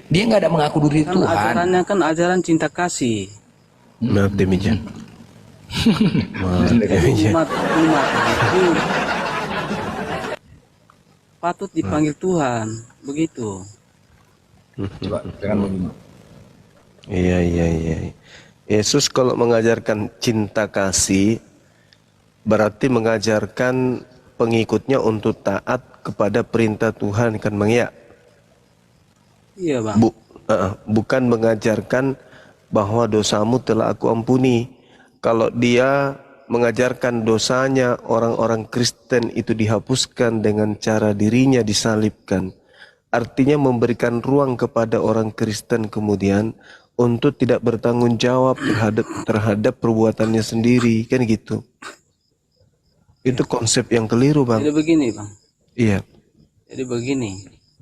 Dia nggak ada mengaku diri Kan Tuhan. ajarannya kan ajaran cinta kasih. Maaf demikian. Maaf Jadi demikian. umat itu patut dipanggil Tuhan, begitu. Coba dengan begini. Iya, iya, iya. Yesus kalau mengajarkan cinta kasih, berarti mengajarkan pengikutnya untuk taat kepada perintah Tuhan, kan Bang ya? Iya bang. Bukan mengajarkan bahwa dosamu telah aku ampuni. Kalau dia mengajarkan dosanya orang-orang Kristen itu dihapuskan dengan cara dirinya disalibkan, artinya memberikan ruang kepada orang Kristen kemudian untuk tidak bertanggung jawab terhadap perbuatannya sendiri, kan gitu. Itu konsep yang keliru, Bang. Jadi begini bang. Iya. Jadi begini.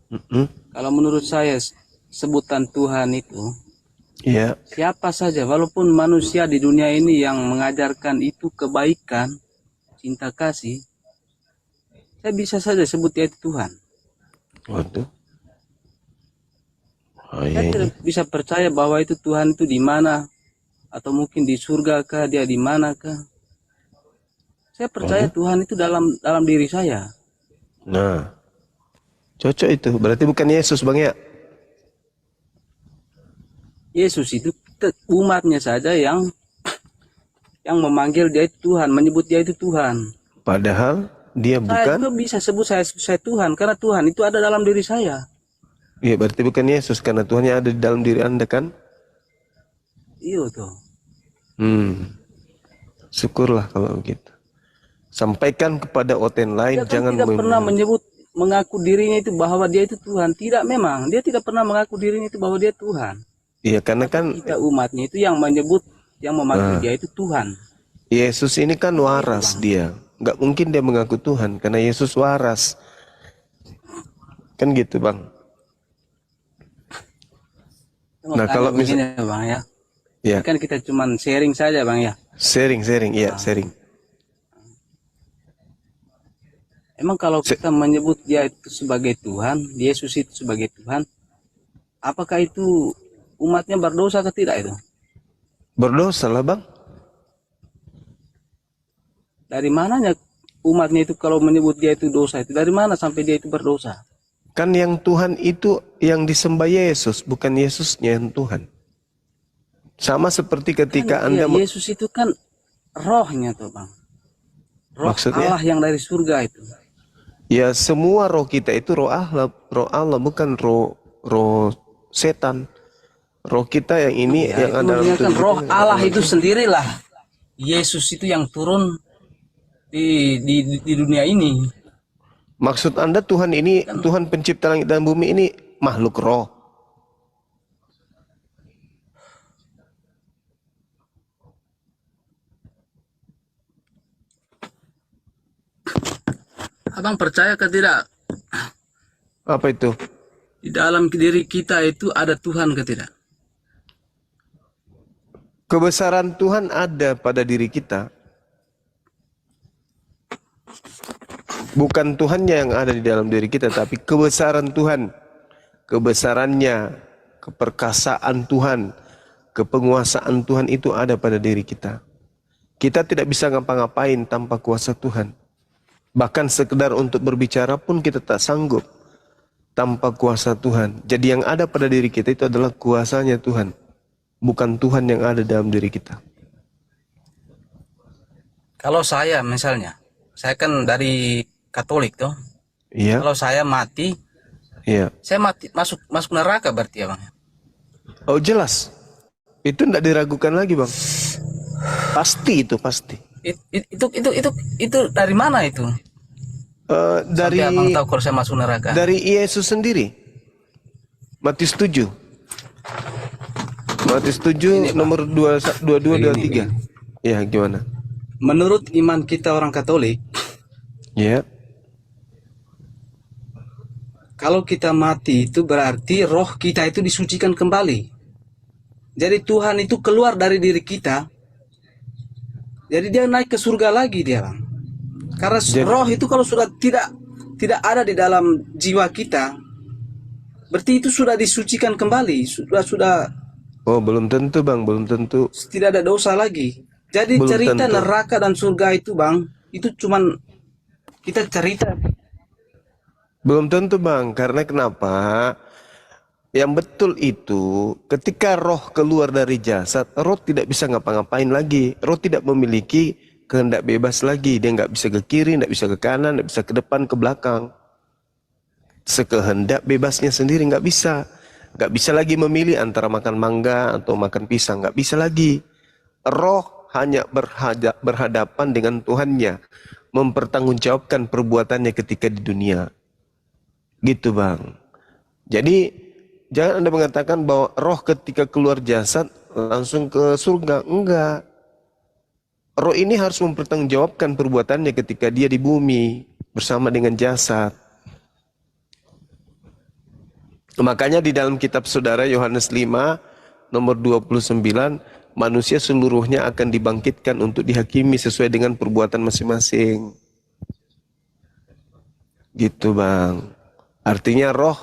Mm-mm. Kalau menurut saya sebutan Tuhan itu Iya. siapa saja, walaupun manusia di dunia ini yang mengajarkan itu kebaikan, cinta kasih, saya bisa saja sebut dia itu Tuhan. Waduh. Oh, Saya iya, tidak iya. bisa percaya bahwa itu Tuhan itu di mana, atau mungkin di surga kah, dia di mana kah. Saya percaya Waduh. Tuhan itu dalam diri saya. Nah, cocok itu. Berarti bukan Yesus, Bang ya? Yesus itu umatnya saja yang memanggil dia itu Tuhan, menyebut dia itu Tuhan. Padahal dia Saya bukan. juga bisa sebut saya Tuhan, karena Tuhan itu ada dalam diri saya. Iya, berarti bukan Yesus karena Tuhan yang ada di dalam diri Anda, kan? Iya tuh. Syukurlah kalau begitu. Sampaikan kepada oten lain, Dia kan jangan tidak pernah mengaku dirinya itu bahwa dia itu Tuhan. Tidak, memang dia tidak pernah mengaku dirinya itu bahwa dia Tuhan. Iya, karena Tapi kan kita umatnya itu yang memanggil dia itu Tuhan. Yesus ini kan waras dia. Nggak mungkin dia mengaku Tuhan karena Yesus waras. Kan gitu, Bang. Nah, kalau begini ya bang ya. ya, Ini kan kita cuman sharing saja bang ya. sharing, iya, sharing. Emang kalau kita menyebut dia itu sebagai Tuhan, Yesus itu sebagai Tuhan, apakah itu umatnya berdosa atau tidak itu? Berdosa lah, Bang. Dari mananya umatnya itu kalau menyebut dia itu dosa itu? Dari mana sampai dia itu berdosa? Kan yang Tuhan itu yang disembah Yesus, bukan Yesusnya yang Tuhan. Sama seperti ketika Kan, iya, Anda Yesus itu kan rohnya tuh bang. Roh maksudnya, Allah yang dari surga itu. ya semua roh kita itu roh Allah bukan roh setan. Roh kita yang ini Ya, yang itu ada dalam maksudnya kan tubuh roh kita. Allah itu sendirilah. Yesus itu yang turun di dunia ini. Maksud Anda Tuhan ini, Kan Tuhan pencipta langit dan bumi ini makhluk roh. abang percaya ke tidak? Apa itu? Di dalam diri kita itu ada Tuhan ke tidak? Kebesaran Tuhan ada pada diri kita. Bukan Tuhannya yang ada di dalam diri kita, tapi kebesaran Tuhan. Kebesarannya, keperkasaan Tuhan, kepenguasaan Tuhan itu ada pada diri kita. Kita tidak bisa ngapa-ngapain tanpa kuasa Tuhan. Bahkan sekedar untuk berbicara pun kita tak sanggup tanpa kuasa Tuhan. Jadi yang ada pada diri kita itu adalah kuasanya Tuhan. Bukan Tuhan yang ada dalam diri kita. Kalau saya misalnya, saya kan dari Katolik tuh. Iya, Kalau saya mati, iya. saya mati masuk neraka berarti ya bang. Oh jelas. Itu tidak diragukan lagi, Bang. Pasti itu, pasti. Itu dari mana itu? Dari Sampai abang tahu kalau saya masuk neraka. dari Yesus sendiri. Matius 7. Matius 7 nomor 22 23. Ya, gimana? Menurut iman kita orang Katolik, Ya. kalau kita mati itu berarti roh kita itu disucikan kembali. Jadi Tuhan itu keluar dari diri kita. Jadi dia naik ke surga lagi dia, Bang. Karena roh itu kalau sudah tidak ada di dalam jiwa kita, berarti itu sudah disucikan kembali, sudah Oh, belum tentu bang, belum tentu. tidak ada dosa lagi. Jadi Belum cerita tentu. neraka dan surga itu bang, itu cuman kita cerita. Belum tentu bang, karena kenapa? Yang betul itu ketika roh keluar dari jasad, roh tidak bisa ngapa-ngapain lagi. Roh tidak memiliki kehendak bebas lagi. Dia nggak bisa ke kiri, nggak bisa ke kanan, nggak bisa ke depan, ke belakang. Sekehendak bebasnya sendiri nggak bisa. Nggak bisa lagi memilih antara makan mangga atau makan pisang. Nggak bisa lagi. Roh hanya berhadapan dengan Tuhannya. Mempertanggungjawabkan perbuatannya ketika di dunia. Gitu bang. Jadi jangan Anda mengatakan bahwa roh ketika keluar jasad langsung ke surga. Enggak. Roh ini harus mempertanggungjawabkan perbuatannya ketika dia di bumi bersama dengan jasad. Makanya di dalam kitab saudara Yohanes 5 nomor 29, manusia seluruhnya akan dibangkitkan untuk dihakimi sesuai dengan perbuatan masing-masing. Gitu bang. Artinya roh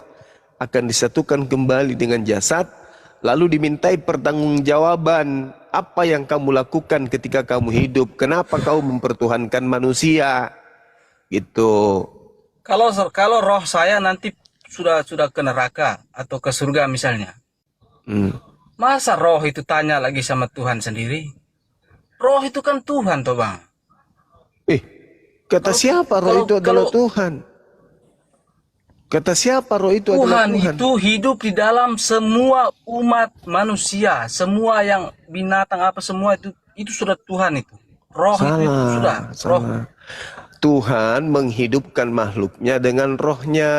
akan disatukan kembali dengan jasad, lalu dimintai pertanggungjawaban apa yang kamu lakukan ketika kamu hidup, kenapa kau mempertuhankan manusia, gitu. Kalau roh saya nanti sudah ke neraka atau ke surga misalnya, masa roh itu tanya lagi sama Tuhan sendiri? Roh itu kan Tuhan toh bang. Kata siapa roh itu adalah Tuhan? Kata siapa roh itu adalah Tuhan Tuhan? itu hidup di dalam semua umat manusia, semua yang binatang apa semua itu sudah Tuhan itu. Roh itu sudah roh. Salah. Tuhan menghidupkan makhluknya dengan rohnya.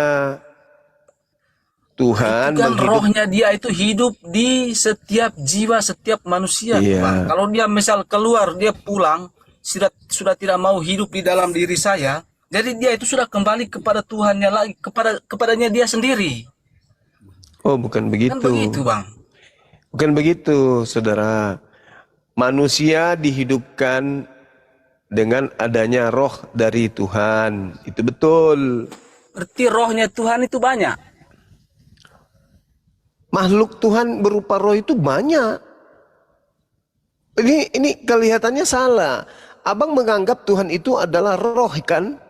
Tuhan Itu kan rohnya dia itu hidup di setiap jiwa, setiap manusia. Iya. Bang. Kalau dia misal keluar, dia pulang, sudah tidak mau hidup di dalam diri saya. Jadi dia itu sudah kembali kepada Tuhannya lagi, kepadanya dia sendiri. Oh, bukan begitu. Kan begitu, Bang. Bukan begitu, saudara. Manusia dihidupkan dengan adanya roh dari Tuhan. Itu betul. Berarti rohnya Tuhan itu banyak. Makhluk Tuhan berupa roh itu banyak. Ini kelihatannya salah. Abang menganggap Tuhan itu adalah roh kan?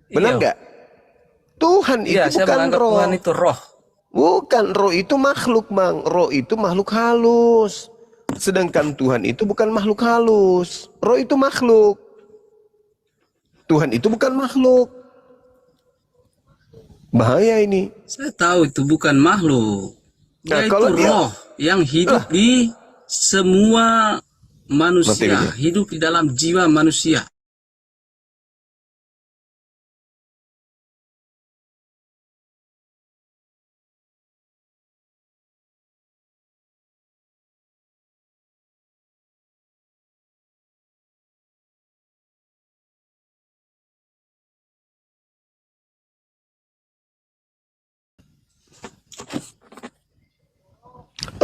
Benar nggak? Tuhan Iya, itu saya bukan menganggap roh. Tuhan itu roh. Bukan, roh itu makhluk, Bang. Roh itu makhluk halus. Sedangkan Tuhan itu bukan makhluk halus. Roh itu makhluk. Tuhan itu bukan makhluk. Bahaya ini. Saya tahu itu bukan makhluk. Nah, Dia kalau itu roh yang hidup di semua manusia, hidup di dalam jiwa manusia.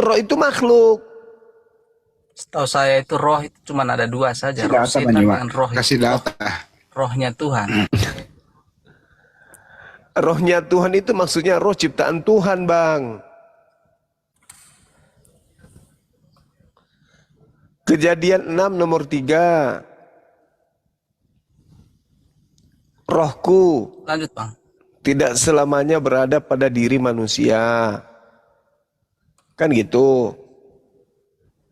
roh itu makhluk. Setahu saya itu roh itu cuma ada dua saja, roh Data setan Bang, dan roh kasih itu, data. rohnya Tuhan. Rohnya Tuhan itu maksudnya roh ciptaan Tuhan, Bang. Kejadian 6 nomor 3. Rohku Lanjut, Bang. tidak selamanya berada pada diri manusia. Kan gitu.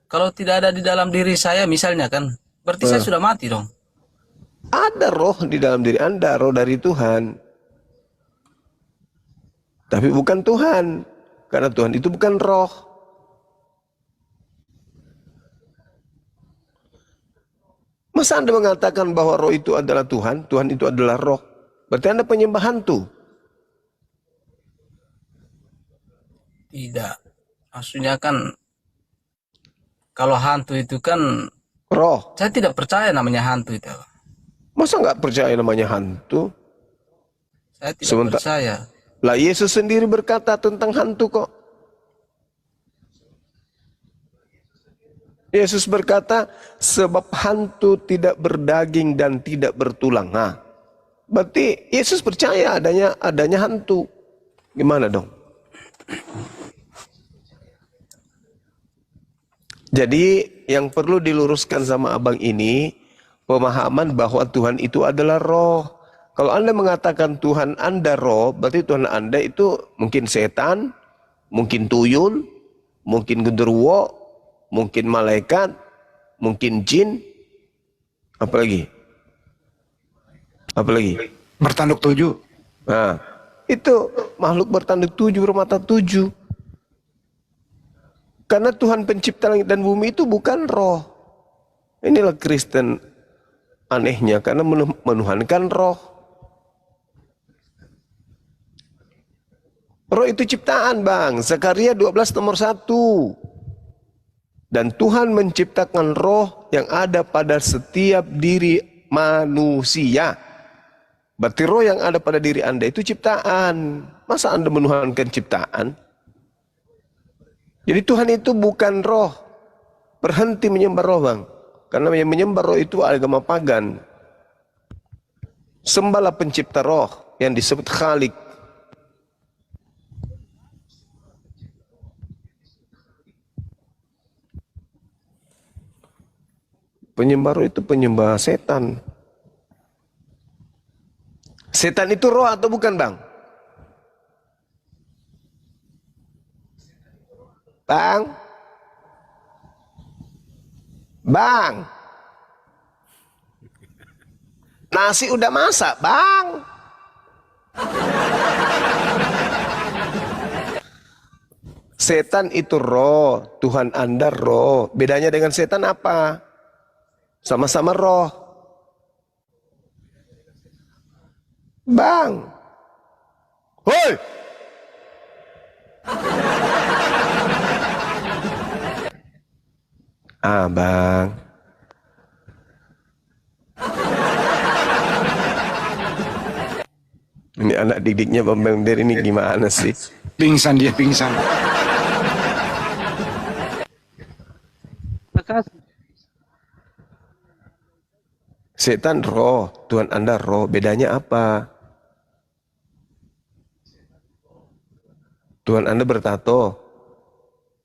Kalau tidak ada di dalam diri saya misalnya kan, berarti saya sudah mati dong. Ada roh di dalam diri Anda, roh dari Tuhan. Tapi bukan Tuhan. Karena Tuhan itu bukan roh. Masa Anda mengatakan bahwa roh itu adalah Tuhan, Tuhan itu adalah roh? Berarti Anda penyembah hantu. Tidak. Maksudnya kan, kalau hantu itu kan, Roh. saya tidak percaya namanya hantu itu. Masa nggak percaya namanya hantu? Saya tidak percaya. Lah Yesus sendiri berkata tentang hantu kok. Yesus berkata, sebab hantu tidak berdaging dan tidak bertulang. Nah, berarti Yesus percaya adanya hantu. Gimana dong? Jadi yang perlu diluruskan sama abang ini, pemahaman bahwa Tuhan itu adalah roh. Kalau Anda mengatakan Tuhan Anda roh, berarti Tuhan Anda itu mungkin setan, mungkin tuyul, mungkin genderuwo, mungkin malaikat, mungkin jin, apalagi? Apalagi? Bertanduk 7. Nah, itu makhluk bertanduk 7, bermata 7. Karena Tuhan pencipta langit dan bumi itu bukan roh. Inilah Kristen anehnya, karena menuhankan roh. Roh itu ciptaan, Bang. Zakaria 12 nomor 1. Dan Tuhan menciptakan roh yang ada pada setiap diri manusia. Berarti roh yang ada pada diri Anda itu ciptaan. Masa Anda menuhankan ciptaan? Jadi Tuhan itu bukan roh. Berhenti menyembah roh, Bang. Karena yang menyembah roh itu agama pagan. Sembahlah pencipta roh yang disebut Khalik. Penyembah roh itu penyembah setan. Setan itu roh atau bukan, Bang? Bang? Bang? Nasi udah masak, Bang? Setan itu roh, Tuhan Anda roh. Bedanya dengan setan apa? Sama-sama roh. Bang? Hoi! Ah, Bang. Ini anak didiknya Bang Der ini gimana sih? Pingsan dia, pingsan. Setan roh, Tuhan Anda roh. Bedanya apa? Tuhan Anda bertato,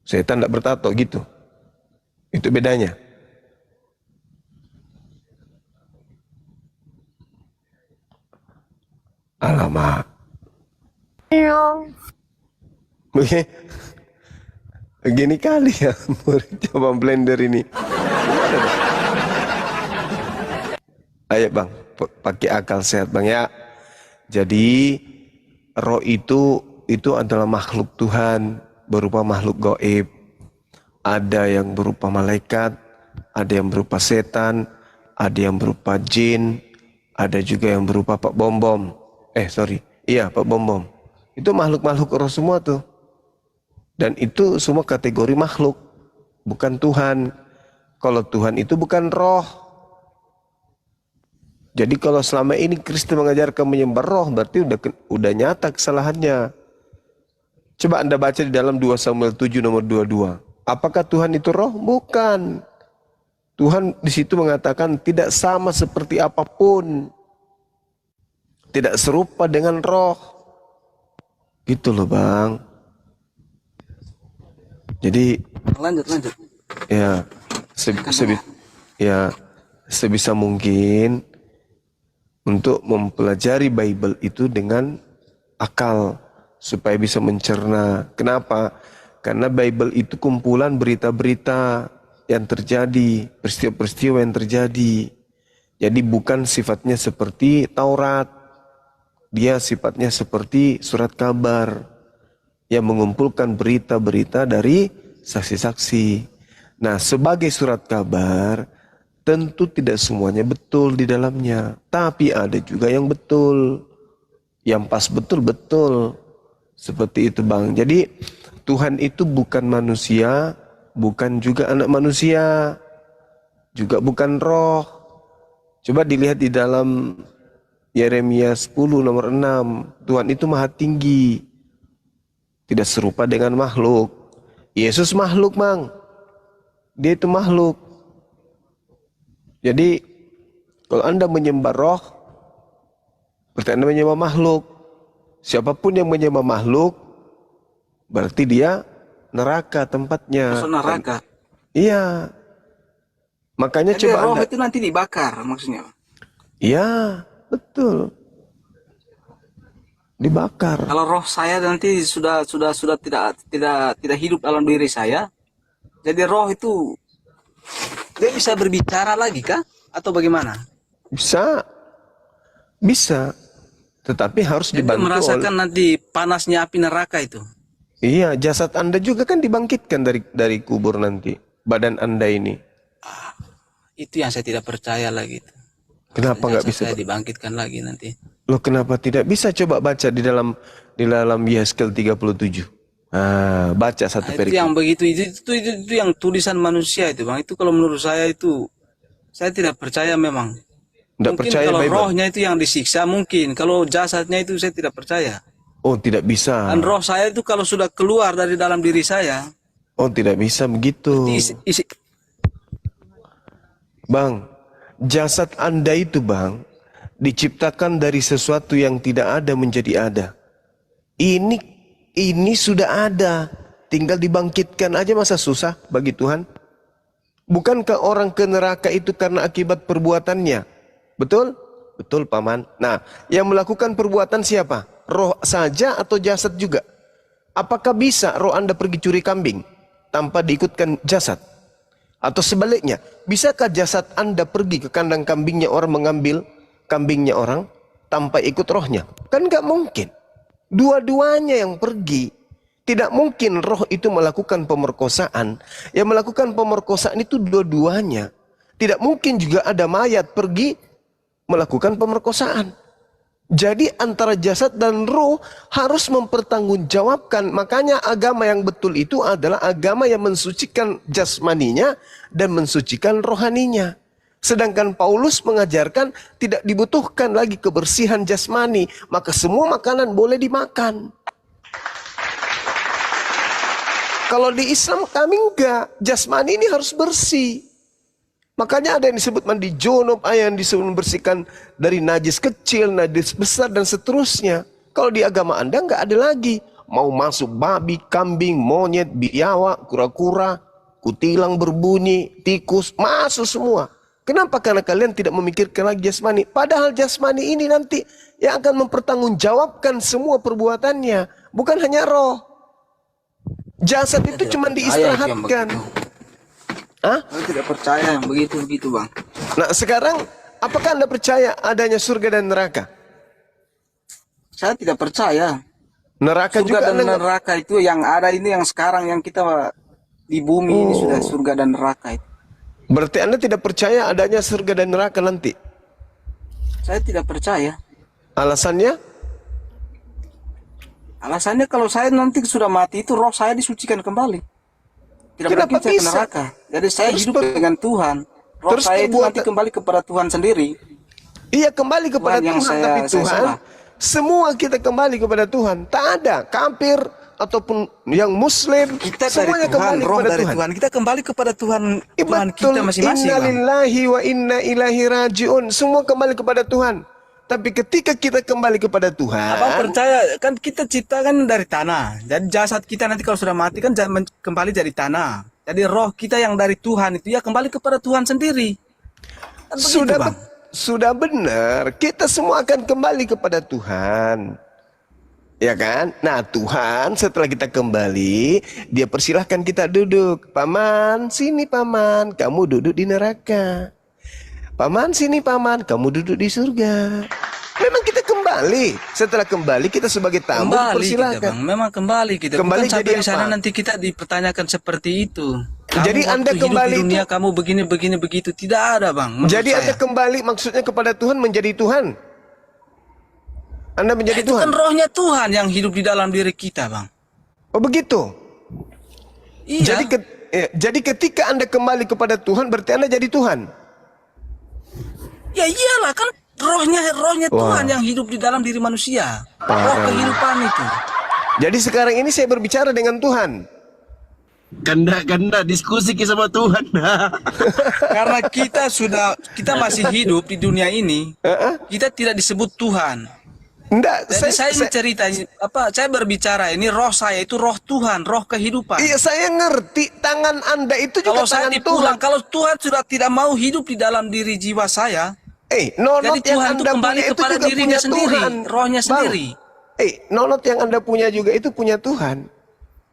setan tidak bertato gitu. Itu bedanya. Alamak. Begini kali ya murid coba blender ini. Ayo Bang, pakai akal sehat Bang ya. Jadi roh itu adalah makhluk Tuhan, berupa makhluk gaib. Ada yang berupa malaikat, ada yang berupa setan, ada yang berupa jin, ada juga yang berupa Pak Bom Bom. Iya Pak Bom Bom. Itu makhluk-makhluk roh semua tuh. Dan itu semua kategori makhluk, bukan Tuhan. Kalau Tuhan itu bukan roh. Jadi kalau selama ini Kristen mengajarkan menyembah roh, berarti udah nyata kesalahannya. Coba Anda baca di dalam 2 Samuel 7 nomor 22. Apakah Tuhan itu roh? Bukan. Tuhan di situ mengatakan tidak sama seperti apapun. Tidak serupa dengan roh. Gitu loh Bang. Jadi Lanjut. ya sebisa mungkin untuk mempelajari Bible itu dengan akal supaya bisa mencerna. Kenapa? Karena Bible itu kumpulan berita-berita yang terjadi, peristiwa-peristiwa yang terjadi. Jadi bukan sifatnya seperti Taurat. Dia sifatnya seperti surat kabar yang mengumpulkan berita-berita dari saksi-saksi. Nah, sebagai surat kabar, tentu tidak semuanya betul di dalamnya. Tapi ada juga yang betul. Yang pas betul-betul. Seperti itu Bang. Jadi Tuhan itu bukan manusia, bukan juga anak manusia, juga bukan roh. Coba dilihat di dalam Yeremia 10 nomor 6. Tuhan itu maha tinggi, tidak serupa dengan makhluk. Yesus makhluk Bang. Dia itu makhluk. Jadi kalau Anda menyembah roh, berarti Anda menyembah makhluk. Siapapun yang menyembah makhluk, berarti dia neraka tempatnya. Masuk neraka. Iya. Makanya Jadi coba roh Anda. itu nanti dibakar maksudnya. Iya, betul. Dibakar. Kalau roh saya nanti sudah tidak hidup dalam diri saya, jadi roh itu dia bisa berbicara lagi kah? Atau bagaimana? Bisa. Bisa. Tetapi harus Jadi dibantu merasakan oleh... nanti panasnya api neraka itu. Iya, jasad Anda juga kan dibangkitkan dari kubur nanti. Badan Anda ini. Itu yang saya tidak percaya lagi. Kenapa nggak Jasad bisa? saya dibangkitkan lagi nanti. Loh, kenapa tidak bisa? Coba baca di dalam Yeskel 37. Ah, baca satu Itu perikop. yang begitu itu yang tulisan manusia itu, Bang. Itu kalau menurut saya itu saya tidak percaya memang. Tidak Mungkin percaya kalau Bible? rohnya itu yang disiksa mungkin, kalau jasadnya itu saya tidak percaya. Oh, tidak bisa. Dan roh saya itu kalau sudah keluar dari dalam diri saya, Oh, tidak bisa begitu. isi Bang, jasad Anda itu, Bang, diciptakan dari sesuatu yang tidak ada menjadi ada. Ini sudah ada. Tinggal dibangkitkan aja, masa susah bagi Tuhan? Bukankah orang ke neraka itu karena akibat perbuatannya? Betul? Betul, Paman. Nah, yang melakukan perbuatan siapa? Roh saja atau jasad juga? Apakah bisa roh Anda pergi curi kambing tanpa diikutkan jasad? Atau sebaliknya, bisakah jasad Anda pergi ke kandang kambingnya orang, mengambil kambingnya orang tanpa ikut rohnya? Kan nggak mungkin. Dua-duanya yang pergi. Tidak mungkin roh itu melakukan pemerkosaan. Yang melakukan pemerkosaan itu dua-duanya. Tidak mungkin juga ada mayat pergi melakukan pemerkosaan. Jadi antara jasad dan roh harus mempertanggungjawabkan. Makanya agama yang betul itu adalah agama yang mensucikan jasmaninya dan mensucikan rohaninya. Sedangkan Paulus mengajarkan tidak dibutuhkan lagi kebersihan jasmani, maka semua makanan boleh dimakan. Kalau di Islam kami enggak, jasmani ini harus bersih. Makanya ada yang disebut mandi junub, ada yang disebut membersihkan dari najis kecil, najis besar dan seterusnya. Kalau di agama Anda enggak ada lagi. Mau masuk babi, kambing, monyet, biawak, kura-kura, kutilang berbunyi, tikus, masuk semua. Kenapa? Karena kalian tidak memikirkan lagi jasmani. Padahal jasmani ini nanti yang akan mempertanggungjawabkan semua perbuatannya. Bukan hanya roh. Jasad itu cuma diistirahatkan. Hah? Saya tidak percaya yang begitu-begitu, Bang. Nah, sekarang apakah Anda percaya adanya surga dan neraka? Saya tidak percaya. Neraka Surga juga dan Anda nggak- neraka itu yang ada ini, yang sekarang yang kita di bumi ini sudah surga dan neraka itu. Berarti Anda tidak percaya adanya surga dan neraka nanti? Saya tidak percaya. Alasannya? Alasannya kalau saya nanti sudah mati itu roh saya disucikan kembali. Tidak Kenapa mungkin saya ke bisa? neraka. Jadi saya Terus hidup dengan Tuhan. Roh terus saya itu perbuatan- nanti kembali kepada Tuhan sendiri. Iya, kembali kepada Tuhan yang Tuhan, saya- tapi saya Tuhan sembah. semua kita kembali kepada Tuhan. Tak ada kafir ataupun yang muslim, Kita dari semuanya Tuhan, kembali roh kepada dari Tuhan. Tuhan. Kita kembali kepada Tuhan, Tuhan Betul, kita masing-masing. inna Bang. lillahi wa inna ilaihi rajiun. Semua kembali kepada Tuhan. Tapi ketika kita kembali kepada Tuhan, Abang percaya kan kita ciptakan dari tanah. Jadi jasad kita nanti kalau sudah mati kan kembali dari tanah. Jadi roh kita yang dari Tuhan itu ya kembali kepada Tuhan sendiri. Kan begitu, sudah Bang. sudah benar, kita semua akan kembali kepada Tuhan. Ya kan? Nah, Tuhan setelah kita kembali, dia persilahkan kita duduk. Paman, sini paman, kamu duduk di neraka. Paman, sini paman, kamu duduk di surga. Memang kita kembali. Setelah kembali kita sebagai tamu Kembali kita, dipersilahkan. Bang. Memang kembali kita. Kembali Bukan sampai jadi di sana apa? nanti kita dipertanyakan seperti itu. Kamu Jadi waktu Anda hidup kembali di dunia itu- kamu begini begitu, tidak ada, Bang. menurut Jadi saya. Anda kembali maksudnya kepada Tuhan, menjadi Tuhan. Anda menjadi Itu Tuhan. kan rohnya Tuhan yang hidup di dalam diri kita, Bang. Oh begitu. Iya. Jadi ketika Anda kembali kepada Tuhan berarti Anda jadi Tuhan. Ya iyalah kan rohnya Wah. Tuhan yang hidup di dalam diri manusia. Roh Parah. kehidupan itu. Jadi sekarang ini saya berbicara dengan Tuhan. Ganda diskusi sama Tuhan. Karena kita masih hidup di dunia ini, kita tidak disebut Tuhan. Enggak, Jadi saya cerita apa? Saya berbicara ini roh saya itu roh Tuhan, roh kehidupan. iya saya ngerti tangan Anda itu juga Kalau saya tangan Tuhan. dipulang, kalau Tuhan sudah tidak mau hidup di dalam diri jiwa saya, Nonot jadi yang Tuhan itu Anda kembali punya itu kepada juga dirinya punya sendiri, Tuhan. rohnya Bang, sendiri. nonot yang Anda punya juga itu punya Tuhan.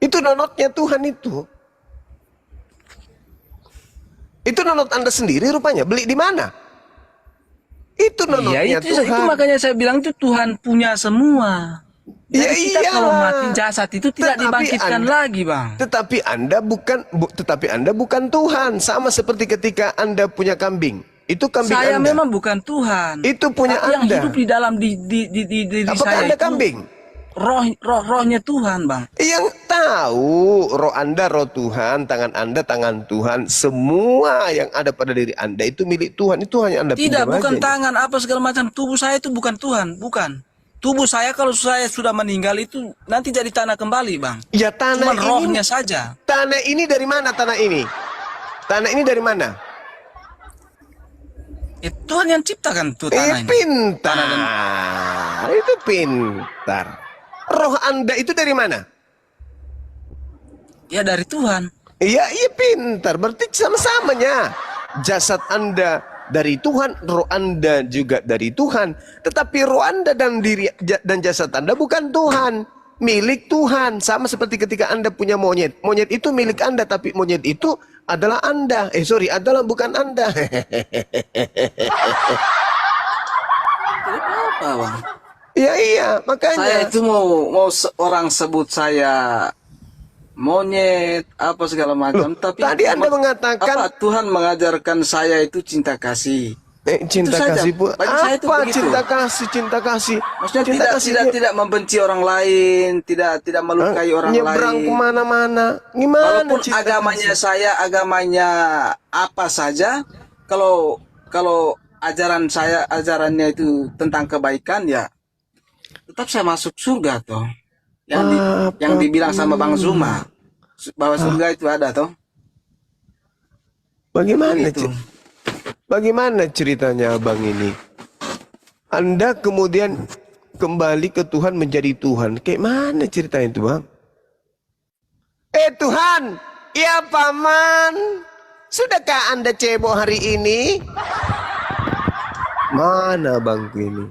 Itu nonotnya Tuhan itu. Itu nonot Anda sendiri rupanya. Beli di mana? Itu nonotnya Iya, itu Tuhan. makanya saya bilang itu Tuhan punya semua. Jadi Ya kita kalau iyalah. mati jasad itu tidak Tetapi dibangkitkan Anda- lagi, Bang. Tetapi Anda bukan Tuhan. Sama seperti ketika Anda punya kambing. Itu kambing Saya Anda. memang bukan Tuhan. Itu punya Tapi yang Anda. hidup di dalam diri Apakah saya Anda itu kambing? rohnya Tuhan, Bang. Yang tahu roh Anda roh Tuhan, tangan Anda tangan Tuhan, semua yang ada pada diri Anda itu milik Tuhan. Itu hanya Anda Tidak, pinjam bukan aja. tangan apa segala macam. Tubuh saya itu bukan Tuhan, bukan. Tubuh saya kalau saya sudah meninggal itu nanti jadi tanah kembali, Bang. Ya tanah Cuman ini, rohnya saja. tanah ini dari mana tanah ini? Tanah ini dari mana? Tuhan yang ciptakan tuh tanah ini. Pintar. Tanah dan- Itu pintar. Roh Anda itu dari mana? Ya dari Tuhan. Iya, iya pintar. Berarti sama-samanya. Jasad Anda dari Tuhan, roh Anda juga dari Tuhan. Tetapi roh Anda dan dan jasad Anda bukan Tuhan, milik Tuhan. Sama seperti ketika Anda punya monyet. Monyet itu milik Anda, tapi monyet itu adalah Anda. Adalah bukan Anda. Tidak apa-apa, Bang. Iya, makanya. Saya itu mau orang sebut saya monyet apa segala macam, tapi Tadi Anda mengatakan apa Tuhan mengajarkan saya itu cinta kasih. cinta Itu saja. kasih pun Bagi saya itu apa begitu. cinta kasih Maksudnya cinta tidak membenci orang lain, tidak melukai orang nyebrang lain. kemana-mana gimana Walaupun cinta agamanya kasih? saya agamanya apa saja, kalau ajarannya itu tentang kebaikan ya tetap saya masuk surga toh. Yang dibilang sama Bang Zuma bahwa surga itu ada toh. Bagaimana Begitu. bagaimana ceritanya abang ini? Anda kemudian kembali ke Tuhan menjadi Tuhan. Kayak mana ceritanya itu bang? Tuhan, ya paman, sudahkah Anda cebok hari ini? Mana bangku ini?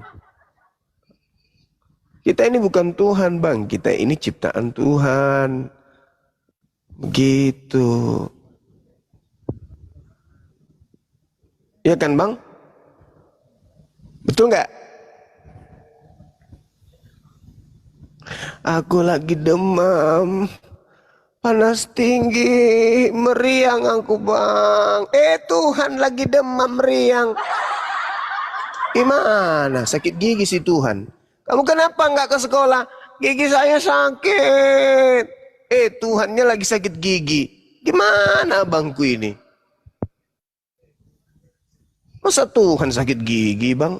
Kita ini bukan Tuhan bang, kita ini ciptaan Tuhan. Begitu. Iya kan bang? Betul nggak? Aku lagi demam, panas tinggi, meriang aku bang. Tuhan lagi demam meriang. Gimana? Sakit gigi si Tuhan. Kamu kenapa nggak ke sekolah? Gigi saya sakit. Tuhannya lagi sakit gigi. Gimana bangku ini? Masa Tuhan sakit gigi bang?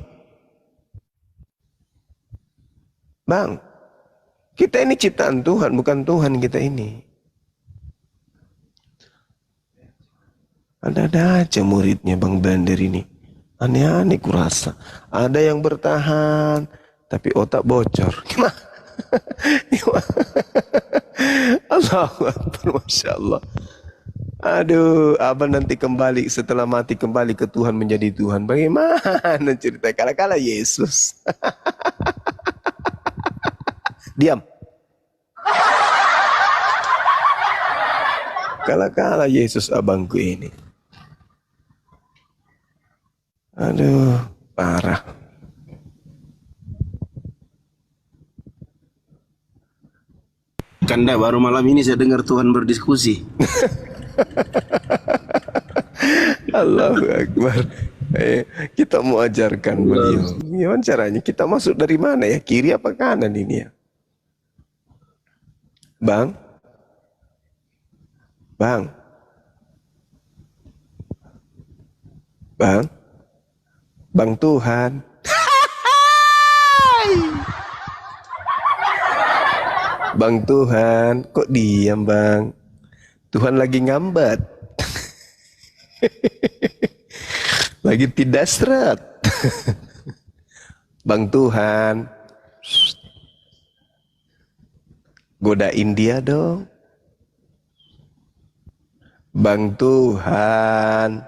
Bang, kita ini ciptaan Tuhan, bukan Tuhan kita ini. Ada aja muridnya Bang Blender ini. Aneh-aneh kurasa. Ada yang bertahan, tapi otak bocor. Gimana? Allahu Akbar, Masya Allah. Aduh, abang nanti kembali setelah mati kembali ke Tuhan menjadi Tuhan. Bagaimana cerita kala-kala Yesus? Diam. Kala-kala Yesus abangku ini. Aduh, parah. Kanda baru malam ini saya dengar Tuhan berdiskusi. Allahu Akbar. Kita mau ajarkan beliau. Gimana caranya? Kita masuk dari mana ya? Kiri apa kanan ini ya? Bang? Bang? Bang? Bang Tuhan? Bang Tuhan, kok diam bang? Tuhan lagi ngambat. Lagi tidak seret. Bang Tuhan, Godain dia dong. Bang Tuhan.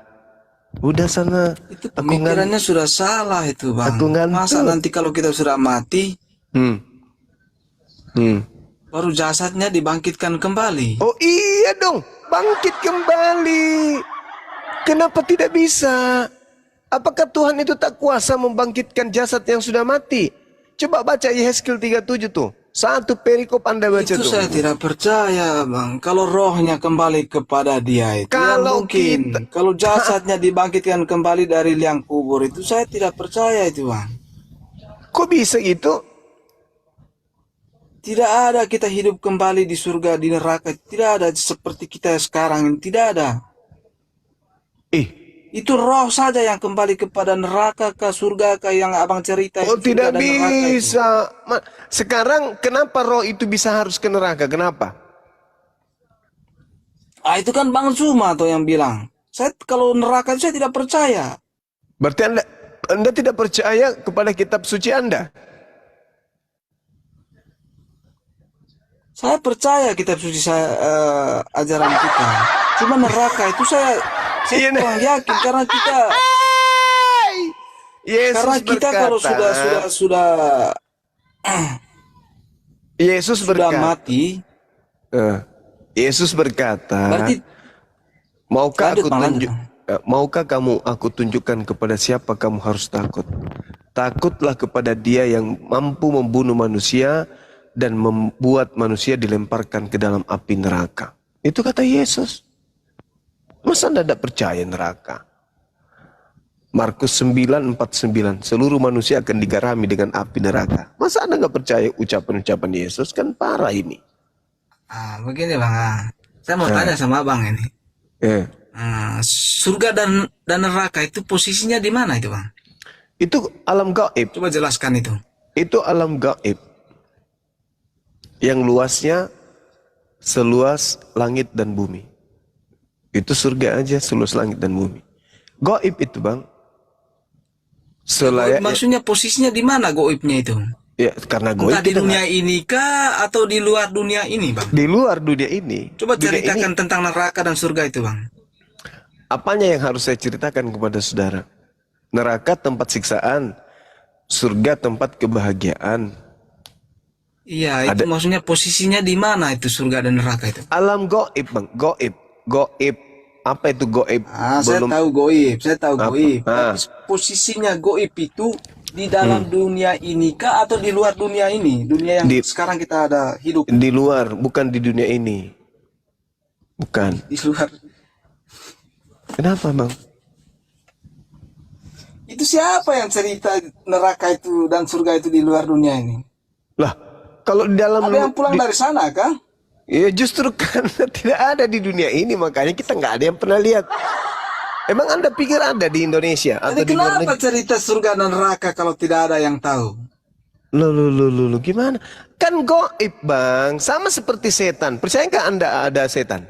Udah sana. Itu pemikirannya sudah salah itu bang. Aku ngantuk. Masa nanti kalau kita sudah mati, Hmm. baru jasadnya dibangkitkan kembali. Oh iya dong, bangkit kembali. Kenapa tidak bisa? Apakah Tuhan itu tak kuasa membangkitkan jasad yang sudah mati? Coba baca Yehezkiel 37 tuh. Satu perikop Anda baca Itu tuh. saya tidak percaya bang. Kalau rohnya kembali kepada dia itu Kalau mungkin. Kalau jasadnya dibangkitkan kembali dari liang kubur itu saya tidak percaya itu bang. Kok bisa gitu? Tidak ada kita hidup kembali di surga, di neraka. Tidak ada seperti kita sekarang ini. Tidak ada. Itu roh saja yang kembali kepada neraka ke surga ke yang abang cerita. Oh itu tidak surga dan neraka itu. bisa. Sekarang kenapa roh itu bisa harus ke neraka? Kenapa? Ah itu kan Bang Zuma tuh yang bilang. Saya kalau neraka itu saya tidak percaya. Berarti Anda tidak percaya kepada kitab suci Anda? Saya percaya kitab suci saya ajaran kita. Cuma neraka itu saya Iya, kurang yakin karena kita Yesus karena kita berkata, kalau sudah Yesus sudah berkata, mati, Yesus berkata, berarti lanjut, Bang, lanjut. maukah kamu aku tunjukkan kepada siapa kamu harus takut? Takutlah kepada Dia yang mampu membunuh manusia dan membuat manusia dilemparkan ke dalam api neraka. Itu kata Yesus. Masa Anda tidak percaya neraka? Markus 9:49, seluruh manusia akan digarami dengan api neraka. Masa Anda nggak percaya ucapan-ucapan Yesus? Kan parah ini. Begini Bang, saya mau tanya sama Abang ini. Surga dan neraka itu posisinya di mana itu Bang? Itu alam gaib. Coba jelaskan itu. Itu alam gaib. Yang luasnya seluas langit dan bumi. Itu surga aja seluas langit dan bumi. Gaib itu Bang. Goib maksudnya posisinya di mana goibnya itu? Ya, karena gaib entah di dunia ini kah atau di luar dunia ini Bang? Di luar dunia ini. Coba Dunia ceritakan ini, tentang neraka dan surga itu Bang. apanya yang harus saya ceritakan kepada saudara? Neraka tempat siksaan, surga tempat kebahagiaan. Iya, itu maksudnya posisinya di mana itu surga dan neraka itu? Alam gaib Bang, gaib. Gaib. Apa itu gaib? Saya tahu goib, saya tahu goib. Ah. Tapi posisinya goib itu di dalam dunia ini kah atau di luar dunia ini? Dunia yang sekarang kita ada hidup. Di luar, bukan di dunia ini. Bukan. Di luar. Kenapa Bang? Itu siapa yang cerita neraka itu dan surga itu di luar dunia ini? Lah, kalau di dalam Ada yang pulang dari sana kah? ya justru karena tidak ada di dunia ini, makanya kita nggak ada yang pernah lihat. Emang Anda pikir ada di Indonesia atau Jadi di luar kenapa negeri? cerita surga dan neraka kalau tidak ada yang tahu? Loh, gimana? Kan gaib Bang, sama seperti setan. Percaya nggak Anda ada setan?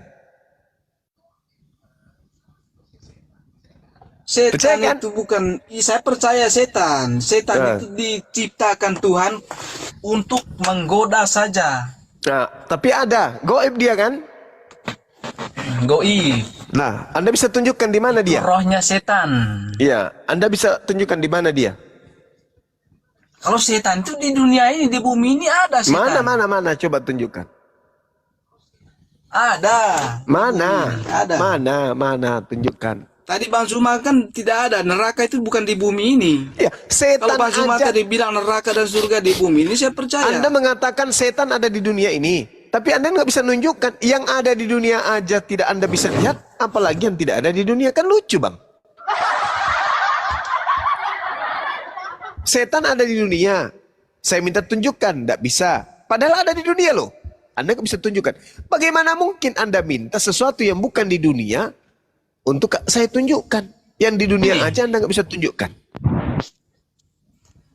Setan Percaya kan? itu bukan, saya percaya setan. Setan itu diciptakan Tuhan untuk menggoda saja. Nah, tapi ada gaib dia kan? Goib. Nah, Anda bisa tunjukkan di mana dia? Rohnya setan. Iya, Anda bisa tunjukkan di mana dia? Kalau setan itu di dunia ini, di bumi ini ada setan. Mana? Coba tunjukkan. Ada. Mana? Ada. Mana? Tunjukkan. Tadi Bang Zuma kan tidak ada. Neraka itu bukan di bumi ini. Ya, setan Kalau Bang Zuma aja. tadi bilang neraka dan surga di bumi ini, saya percaya. Anda mengatakan setan ada di dunia ini, tapi Anda nggak bisa nunjukkan. Yang ada di dunia aja tidak Anda bisa lihat, apalagi yang tidak ada di dunia. Kan lucu Bang. Setan ada di dunia, saya minta tunjukkan, nggak bisa. Padahal ada di dunia loh. Anda nggak bisa tunjukkan. Bagaimana mungkin Anda minta sesuatu yang bukan di dunia untuk saya tunjukkan? Yang di dunia aja Anda nggak bisa tunjukkan.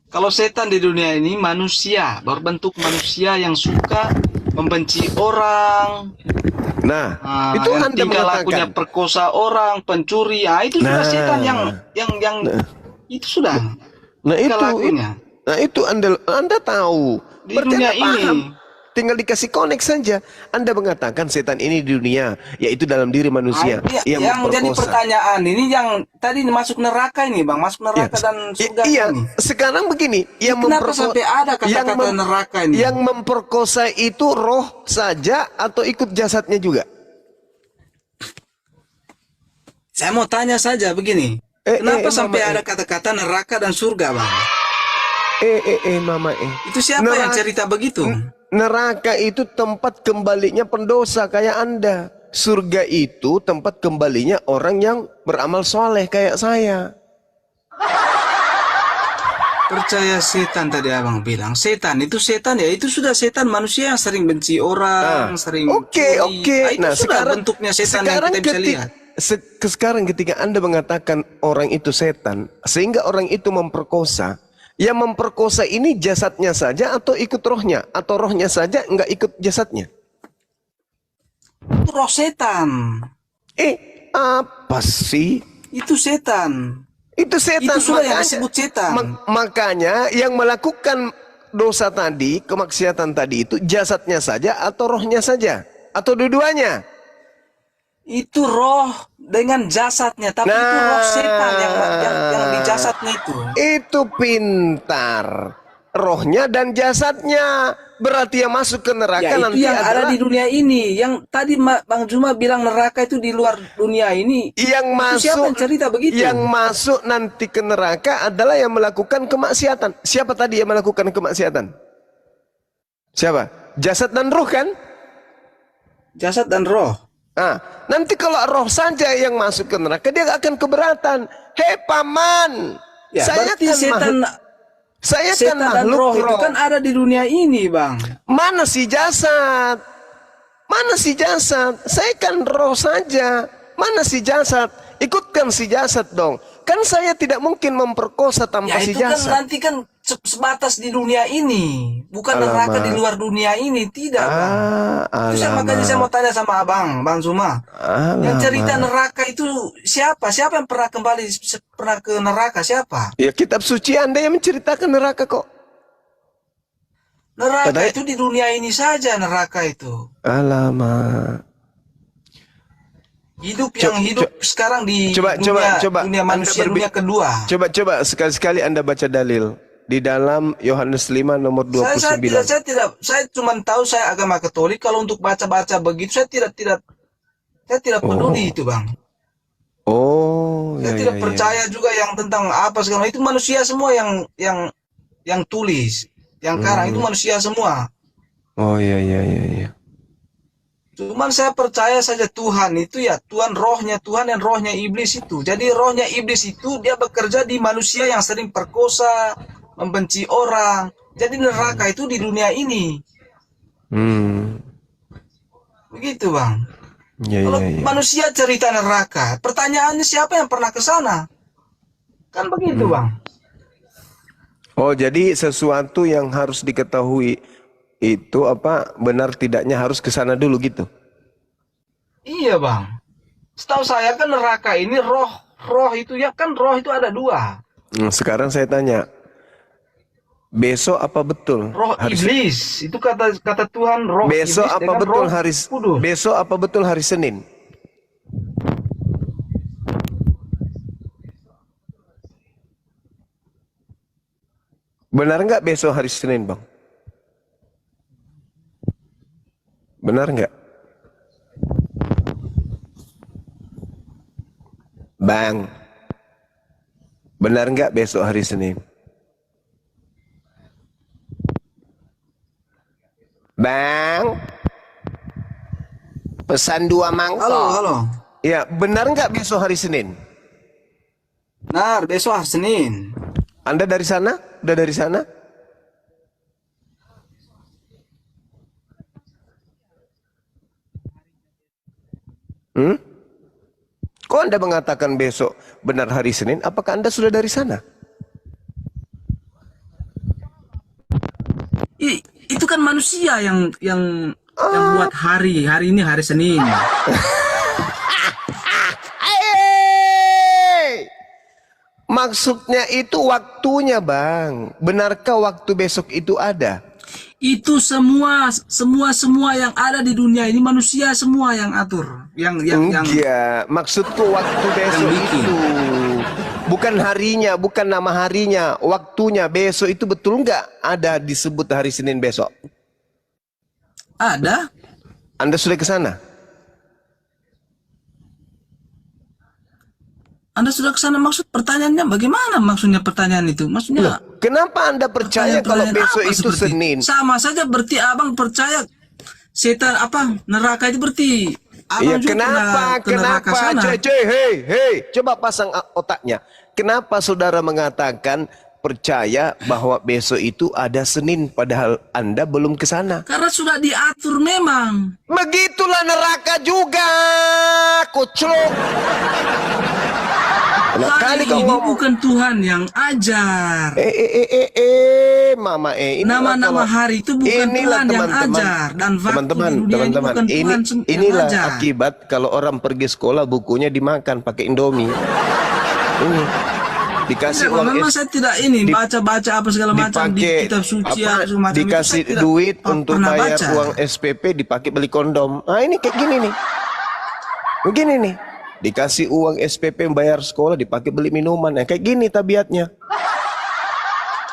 Kalau setan di dunia ini manusia, berbentuk manusia yang suka membenci orang. Nah, itu yang Anda tingkah lakunya mengatakan. perkosa orang, pencuri. Itu sudah setan yang itu sudah. Nah tingkah lakunya. Nah itu Anda tahu. Di Berarti dunia Anda paham. ini. Tinggal dikasih connect saja. Anda mengatakan setan ini di dunia, yaitu dalam diri manusia. Yang jadi pertanyaan ini yang tadi masuk neraka ini bang, masuk neraka dan surga iya. ini. Sekarang begini, Kenapa sampai ada kata-kata neraka ini? Yang memperkosa itu roh saja atau ikut jasadnya juga? Saya mau tanya saja begini. Kenapa sampai ada kata-kata neraka dan surga bang? Mama. Itu siapa yang cerita begitu? Neraka itu tempat kembalinya pendosa kayak Anda. Surga itu tempat kembalinya orang yang beramal soleh kayak saya. Percaya setan tadi abang bilang. Setan itu setan ya. Itu sudah setan manusia yang sering benci orang. Sering Oke. Nah, itu sudah bentuknya setan yang kita bisa lihat. Sekarang ketika Anda mengatakan orang itu setan, sehingga orang itu memperkosa, yang memperkosa ini jasadnya saja atau ikut rohnya? Atau rohnya saja nggak ikut jasadnya? Itu roh setan. Apa sih? Itu setan. Itu setan. Itu sudah yang disebut setan. Makanya yang melakukan dosa tadi, kemaksiatan tadi itu jasadnya saja atau rohnya saja? Atau dua-duanya? Itu roh dengan jasadnya, tapi itu roh setan yang di jasadnya itu. Itu pintar. Rohnya dan jasadnya. Berarti yang masuk ke neraka Ya, itu nanti yang adalah ada di dunia ini. Yang tadi Bang Juma bilang neraka itu di luar dunia ini. yang Itu siapa yang cerita begitu? Yang masuk nanti ke neraka adalah yang melakukan kemaksiatan. Siapa tadi yang melakukan kemaksiatan? Siapa? Jasad dan roh kan? Jasad dan roh. Nanti kalau roh saja yang masuk ke neraka, dia akan keberatan. Hei paman, Ya, saya berarti kan setan setan dan roh itu kan ada di dunia ini, Bang. Mana si jasad? Mana si jasad? Saya kan roh saja. Mana si jasad? Ikutkan si jasad dong. Kan saya tidak mungkin memperkosa tanpa si itu kan jasad. nanti kan sebatas di dunia ini, bukan neraka di luar dunia ini, tidak, Bang. Itu makanya saya mau tanya sama Bang Zuma. Yang cerita neraka itu siapa? Siapa yang pernah pernah ke neraka? Siapa? Ya kitab suci Anda yang menceritakan neraka kok. Neraka itu di dunia ini saja, neraka itu. Alamak. Hidup sekarang di dunia manusia, dunia kedua. Coba sekali-sekali Anda baca dalil di dalam Yohanes 5 nomor 29. Saya cuma tahu saya agama Katolik. Kalau untuk baca-baca begitu saya tidak peduli itu, Bang. Saya tidak percaya juga yang tentang apa segala itu manusia semua yang tulis, yang karang itu manusia semua. Iya. Cuman saya percaya saja Tuhan itu ya Tuhan dan rohnya iblis itu. Jadi rohnya iblis itu dia bekerja di manusia yang sering perkosa, membenci orang. Jadi neraka itu di dunia ini. Begitu, Bang. Kalau manusia cerita neraka, pertanyaannya siapa yang pernah ke sana? Kan begitu, Bang. Jadi sesuatu yang harus diketahui itu benar tidaknya harus ke sana dulu gitu. Iya, Bang. Setahu saya kan neraka ini roh itu ya kan roh itu ada dua. Sekarang saya tanya, besok apa betul? Roh iblis itu kata Tuhan roh besok iblis apa betul hari kudus. Besok apa betul hari Senin? Benar nggak besok hari Senin, Bang? Benar nggak? Bang, benar nggak besok hari Senin? Bang, pesan 2 mangkok. Halo. Ya, benar nggak besok hari Senin? Benar, besok hari Senin. Anda dari sana? Udah dari sana? Kok Anda mengatakan besok benar hari Senin? Apakah Anda sudah dari sana? Itu kan manusia yang buat hari ini hari Senin. Maksudnya itu waktunya, Bang. Benarkah waktu besok itu ada? Itu semua yang ada di dunia ini manusia semua yang atur, yang Enggak, maksudku waktu besok bikin. itu bukan harinya, bukan nama harinya, waktunya besok itu betul nggak ada disebut hari Senin besok? ada. Anda sudah ke sana? Anda sudah ke sana, maksud pertanyaannya bagaimana? Maksudnya pertanyaan itu, maksudnya Kenapa Anda percaya kalau pertanyaan besok apa itu seperti? Senin? Sama saja berarti abang percaya setan neraka itu berarti abang Iya, juga kenapa? ke neraka Kenapa? sana. Hei, coba pasang otaknya. Kenapa saudara mengatakan percaya bahwa besok itu ada Senin padahal Anda belum ke sana? Karena sudah diatur memang. Begitulah neraka juga, kocok. Hari kau ini ngomong. bukan Tuhan yang ajar. Mama inilah Nama-nama kalau- hari itu bukan inilah Tuhan yang ajar, dan waktu teman-teman, di dunia ini teman-teman, bukan Tuhan yang inilah ajar. akibat kalau orang pergi sekolah bukunya dimakan pakai Indomie. Ini dikasih Tidak, uang memang saya tidak ini baca-baca apa segala macam di dipakai kitab suci apa, atau semacam itu, dikasih saya tidak duit untuk pernah bayar baca. uang SPP dipakai beli kondom. Ah ini kayak gini nih. Begini nih. Dikasih uang SPP bayar sekolah dipakai beli minuman. Nah, kayak gini tabiatnya.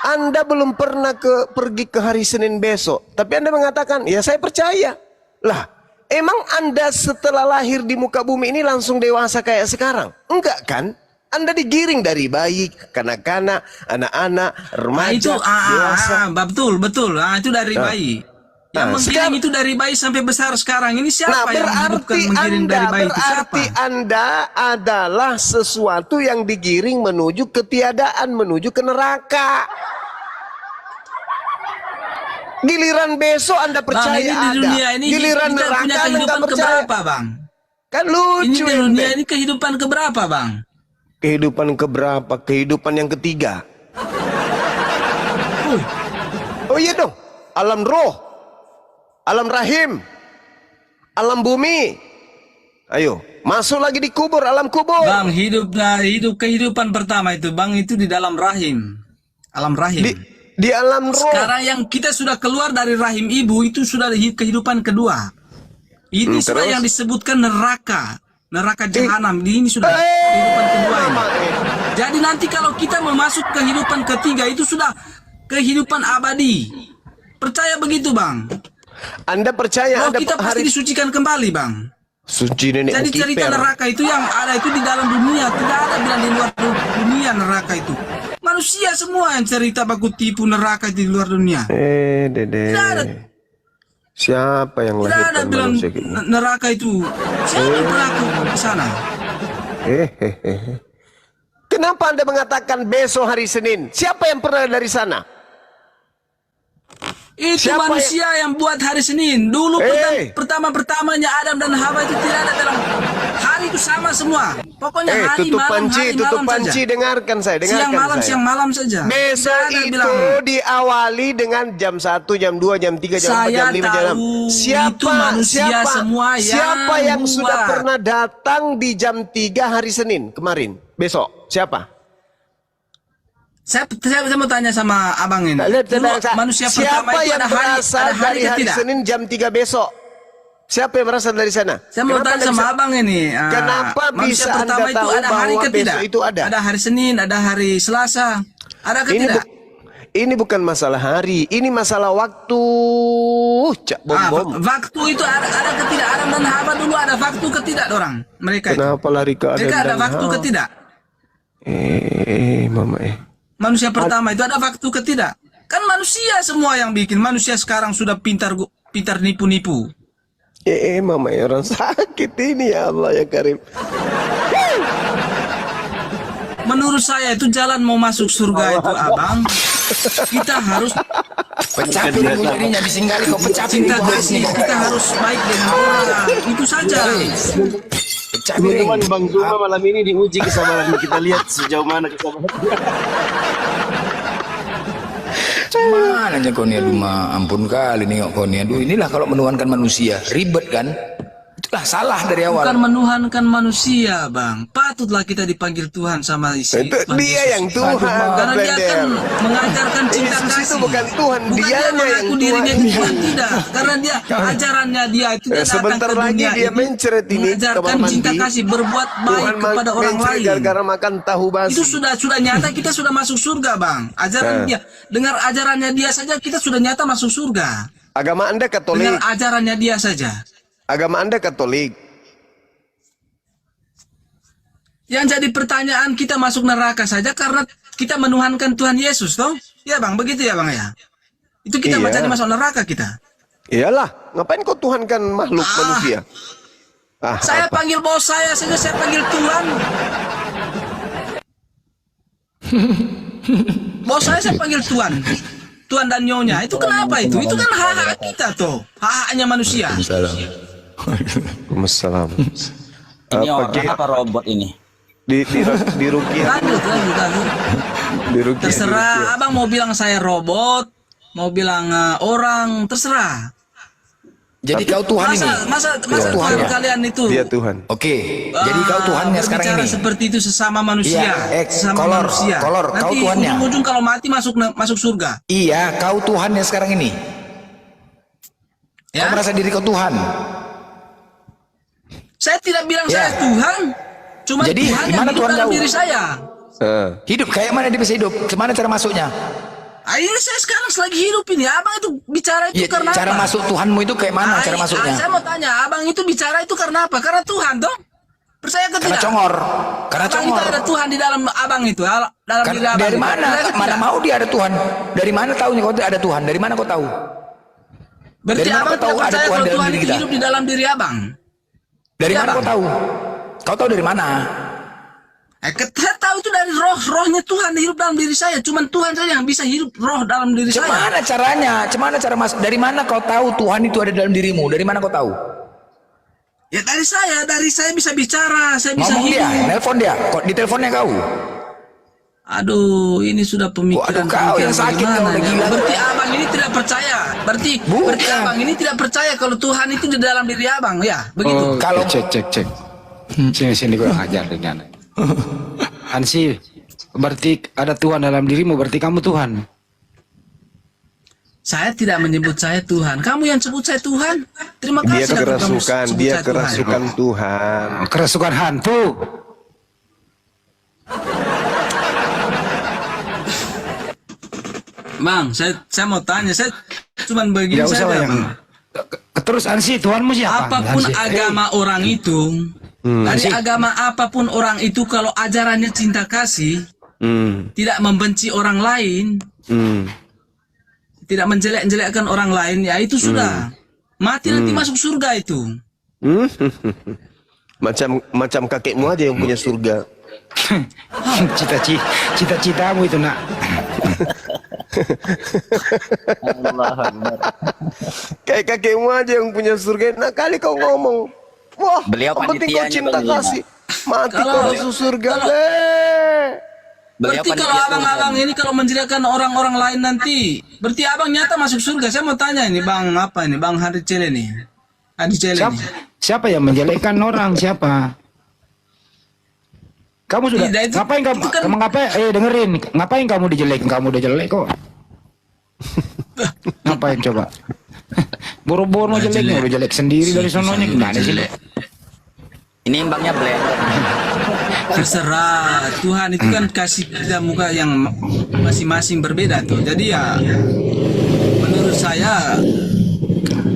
Anda belum pernah pergi ke hari Senin besok, tapi Anda mengatakan, "Ya saya percaya." Lah, emang Anda setelah lahir di muka bumi ini langsung dewasa kayak sekarang? Enggak kan? Anda digiring dari bayi, kanak-kanak, anak-anak, Nah, remaja, itu dewasa. betul. Itu dari bayi. Yang menggiring sekarang- itu dari bayi sampai besar sekarang. Ini siapa yang menghidupkan menggiring dari bayi itu? Siapa? berarti Anda adalah sesuatu yang digiring menuju ketiadaan, menuju ke neraka. Giliran besok Anda percaya Bang, ini di ada. dunia ini Giliran kita neraka punya Anda kehidupan nggak percaya. keberapa, Bang? Kan Ini lucu di ente. dunia ini kehidupan keberapa, Bang? Kehidupan keberapa? Kehidupan yang ketiga. Oh iya dong. Alam roh, alam rahim, alam bumi. Ayo, masuk lagi di kubur, alam kubur. Bang, hidup kehidupan pertama itu, Bang, itu di dalam rahim. Alam rahim. Di alam roh. Sekarang yang kita sudah keluar dari rahim ibu itu sudah kehidupan kedua. Ini sudah terus? yang disebutkan neraka jahanam. Ini sudah kehidupan kedua ini. Jadi nanti kalau kita memasuk kehidupan ketiga itu sudah kehidupan abadi. Percaya begitu, Bang? Anda percaya Oh, ada kita pasti hari disucikan kembali, Bang. suci nenek Jadi cerita kiper. neraka itu yang ada itu di dalam dunia, tidak ada bilang di luar dunia neraka itu. Manusia semua yang cerita baku tipu neraka di luar dunia. Dede. Tidak ada. Siapa yang Tidak ada lahirkan bilang manusia gitu? neraka itu. Siapa yang pernah ke sana? Kenapa Anda mengatakan besok hari Senin? Siapa yang pernah dari sana? Itu Siapa manusia yang buat hari Senin. Dulu pertama-pertamanya Adam dan Hawa itu tidak ada dalam hari itu sama semua. Pokoknya hari tutup malam, hari tutup malam panci, saja. dengarkan saya, Siang malam saja. Besok Tidak ada itu bilang, diawali dengan jam 1, jam 2, jam 3, jam 4, saya jam 5, jam 6. tahu itu manusia semua siapa yang buat. sudah pernah datang di jam 3 hari Senin kemarin? Besok, siapa? Saya mau tanya sama abang ini. Dulu manusia pertama siapa itu yang ada hari berasal dari hari ketidak? Senin jam 3 besok? Siapa yang berasal dari sana? Saya mau tanya sama abang ini. Kenapa manusia bisa pertama Anda itu tahu ada hari bahwa ketidak? besok itu ada? Ada hari Senin, ada hari Selasa. Ada ketidak? Ini bukan masalah hari, ini masalah waktu. Cak bom. Waktu itu ada ketidak. Adam dan Hawa dulu ada waktu ketidak orang. Mereka itu. Kenapa lari ke Adam Mereka ada dan waktu Hawa? ketidak. Mama Manusia pertama itu ada waktu ketidak. Kan manusia semua yang bikin. Manusia sekarang sudah pintar nipu-nipu. Mama orang sakit ini ya Allah ya Karim. Menurut saya itu jalan mau masuk surga itu abang. Kita harus Pecah piring jadinya disinggali kau pecah cinta piring. kasih. Kita harus baik dengan orang. Itu saja. Pecah piring. Teman Bang Zuma malam ini diuji kesabaran kita, lihat sejauh mana kesabaran. Mana aja kau nih, aduh ampun kali nengok kau nih. Aduh, inilah kalau menuhankan manusia, ribet kan? Itulah salah dari awal. Bukan menuhankan manusia, Bang. Patutlah kita dipanggil Tuhan sama isi. Itu Tuhan dia Yesus. yang Tuhan. Karena dia Blender. akan mengajarkan cinta Yesus kasih. itu bukan Tuhan, Bukan dia dianya yang mengaku dirinya Tuhan. itu Tuhan, tidak. Karena dia ajarannya dia itu dia datang Sebentar ke lagi dunia dia ini mencret ini mengajarkan kamar mandi. cinta kasih, berbuat baik Tuhan kepada orang mencret lain. gara-gara makan tahu basi. Itu sudah nyata, kita sudah masuk surga, Bang. Ajaran dia, dengar ajarannya dia saja kita sudah nyata masuk surga. Agama Anda Katolik. Dengar ajarannya dia saja. Agama Anda Katolik. Yang jadi pertanyaan, kita masuk neraka saja karena kita menuhankan Tuhan Yesus, toh? Ya, Bang, begitu ya, Bang ya. Itu kita Iya. bacanya masuk neraka kita. Iyalah, ngapain kau Tuhankan makhluk manusia? Saya apa? panggil bos saya saja, saya panggil Tuhan. Bos saya panggil Tuhan. Tuhan dan Nyonya. Itu kenapa itu? Itu kan hak-hak kita tuh. Hak-haknya manusia. Waalaikumsalam. Ini Apa, orang apa robot ini? Di Rukiah. Lanjut. Di Rukiah. Terserah, Abang mau bilang saya robot, mau bilang orang, terserah. Jadi kau Tuhan ini. Masa Tuhan Tuhan ya? kalian itu. Dia Tuhan. Oke. Jadi kau Tuhannya sekarang berbicara ini. seperti itu sesama manusia, Iya, sesama kolor, manusia. kau Nanti Tuhannya. ujung-ujung kalau mati masuk surga. Iya, kau Tuhannya sekarang ini. Ya? Kau merasa diri kau Tuhan. Saya tidak bilang Ya. saya Tuhan, cuma Jadi, Tuhan yang gimana hidup Tuhan dalam tahu? diri saya. Hidup kayak mana dia bisa hidup? Kemana cara masuknya? Ini saya sekarang lagi hidup ini. Abang itu bicara itu Ya, karena cara apa? masuk Tuhanmu itu kayak mana cara masuknya? Saya mau tanya, abang itu bicara itu karena apa? Karena Tuhan, dong. Percaya ke Karena tidak? congor. Karena Abang itu congor. ada Tuhan di dalam abang itu, dalam Kan, diri abang. dari itu. mana? Percaya ke Mana tidak? mau dia ada Tuhan? Dari mana tahunya kau ada Tuhan? Dari mana kau tahu? Berarti dari mana abang kau tahu tidak ada percaya Tuhan kalau dalam Tuhan diri itu kita? hidup di dalam diri abang. Dari Iya, mana Bang. kau tahu? Kau tahu dari mana? Saya tahu itu dari rohnya Tuhan hidup dalam diri saya. Cuman Tuhan saja yang bisa hidup roh dalam diri saya. Gimana caranya? Gimana cara masuk? Dari mana kau tahu Tuhan itu ada dalam dirimu? Dari mana kau tahu? Ya dari saya bisa bicara, saya bisa Ngomong hidup. dia, nelpon dia. Kok di teleponnya kau? Aduh, ini sudah pemikiran. Waduh, kau yang sakit, kau udah gila. Berarti abang ini tidak percaya. Berarti abang ini tidak percaya kalau Tuhan itu di dalam diri abang, ya? Begitu. Kalau Cek. Sini gue ajar dengan. Ansi, berarti ada Tuhan dalam dirimu, berarti kamu Tuhan. Saya tidak menyebut saya Tuhan. Kamu yang sebut saya Tuhan. Terima Dia kasih. dapat kamu kerasukan, sebut dia saya Tuhan. kerasukan Tuhan. Kerasukan hantu. Bang, saya mau tanya, saya cuman begini Tidak usah saja, yang. Bang. Terus Ansi, Tuhanmu siapa? Apapun Ansi? agama orang itu, dari agama apapun orang itu, kalau ajarannya cinta kasih, tidak membenci orang lain, tidak menjelek-jelekkan orang lain, ya itu sudah mati nanti masuk surga itu. Macam kakekmu aja yang punya surga. Cita-citamu itu nak. Kayak kakekmu aja yang punya surga. Nah kali kau ngomong, wah, Beliau yang penting kau panitianya, cinta Bang Lina. kasih. Mati Kalau- kau masuk surga. Beliau Berarti kalau panitia abang-abang ini kalau menjelekkan orang-orang lain nanti, berarti abang nyata masuk surga. Saya mau tanya ini, Bang apa ini, Bang Hadi Cele nih, Hadi Cele nih. Siapa yang menjelekkan orang? Siapa? Kamu sudah Tidak, itu- ngapain kamu? itu kan- Kamu ngapain? Dengerin, ngapain kamu dijelekin? Kamu udah jelek kok. Ngapain coba? Boro-boro Nah, jeleknya, jelek. udah jelek sendiri dari sononya. Gimana sih? Ini mbaknya blender. Terserah, Tuhan itu kan kasih kita muka yang masing-masing berbeda tuh. Jadi ya, menurut saya,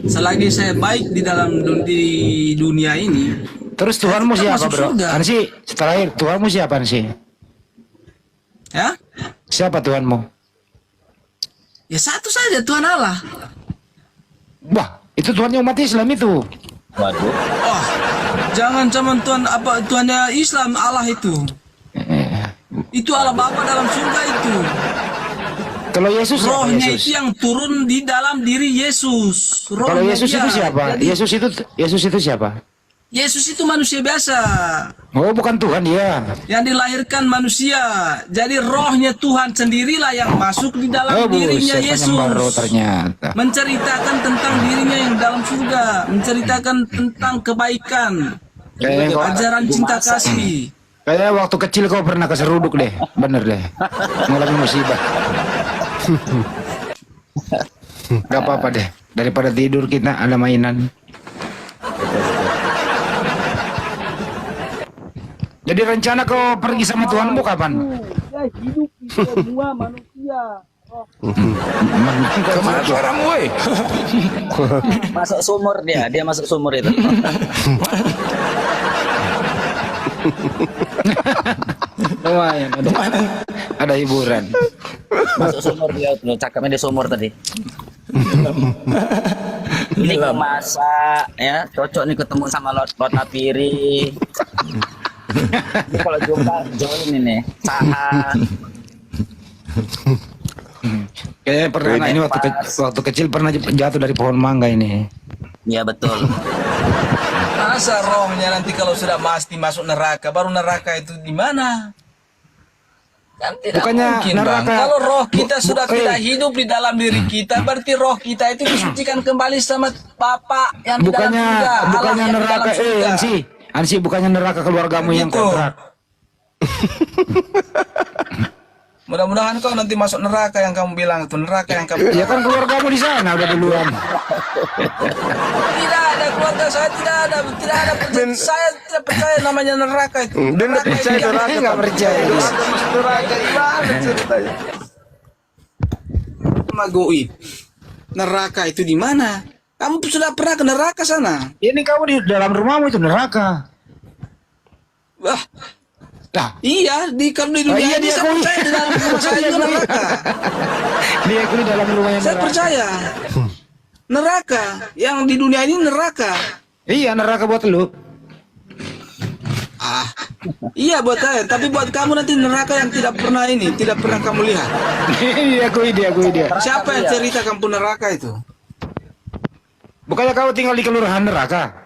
selagi saya baik di dalam di dunia ini, Terus Tuhanmu Kita siapa, masuk bro? surga. Ansi, terakhir Tuhanmu siapa, Ansi? ya, Siapa Tuhanmu? ya satu saja, Tuhan Allah. Wah, itu Tuhannya umat Islam itu. Waduh. Oh, jangan cuman Tuhan apa Tuhannya Islam Allah itu. Itu Allah Bapa dalam surga itu. Kalau Yesus siapa, Rohnya Yesus? itu yang turun di dalam diri Yesus. Kalau Rohnya Yesus dia. itu siapa? Jadi, Yesus itu siapa? Yesus itu manusia biasa Oh, bukan Tuhan dia. yang dilahirkan manusia. Jadi rohnya Tuhan sendirilah yang masuk di dalam dirinya buset, Yesus. penyembah ternyata. Menceritakan tentang dirinya yang dalam surga, menceritakan tentang kebaikan, Kayaknya kau, ajaran cinta kasih. kayak waktu kecil kau pernah keseruduk deh, bener deh, mengalami musibah. Gak apa-apa deh, daripada tidur kita ada mainan. Jadi rencana kau pergi sama Tuhanmu kapan? Ya hidup di semua manusia. Kemana suaramu, woi? Masuk sumur dia masuk sumur itu. Lumayan, ada hiburan. Masuk sumur dia tuh, cakapnya di sumur tadi. Ini gua masak ya, cocok nih ketemu sama Lot Tapiri. Ini kalau jumpa join ini, Saha. Kayaknya pernah ini waktu kecil pernah jatuh dari pohon mangga ini. Iya betul. Masa rohnya nanti kalau sudah mati masuk neraka, baru neraka itu di mana? Kan tidak Bukannya mungkin, neraka- Bang. Kalau roh kita sudah Bu- tidak hidup di dalam diri kita, berarti roh kita itu disucikan kembali sama Bapa yang di dalam Bukannya surga, Allah bukannya yang di dalam neraka surga. Ansi bukannya neraka keluargamu yang Begitu. kontrak. Mudah-mudahan kau nanti masuk neraka yang kamu bilang itu, neraka yang kamu Ya kan keluargamu di sana udah duluan. Tidak ada keluarga saya, tidak ada saya tidak percaya namanya neraka itu. Dia nggak percaya itu neraka. Nggak percaya. Neraka gimana ceritanya? Sama goib. Neraka itu di mana? Kamu sudah pernah ke neraka sana? Ini kamu di dalam rumahmu itu neraka. Wah, Nah, iya kalau di dunia iya, ini dia saya akui. percaya di dalam rumah saya juga neraka. dia itu di dalam rumahnya Saya neraka. percaya. Neraka yang di dunia ini neraka. Iya, neraka buat lu. Ah, iya buat saya. Tapi buat kamu nanti neraka yang tidak pernah kamu lihat. dia akui dia. Siapa yang cerita kampung neraka itu? Bukannya kau tinggal di kelurahan neraka?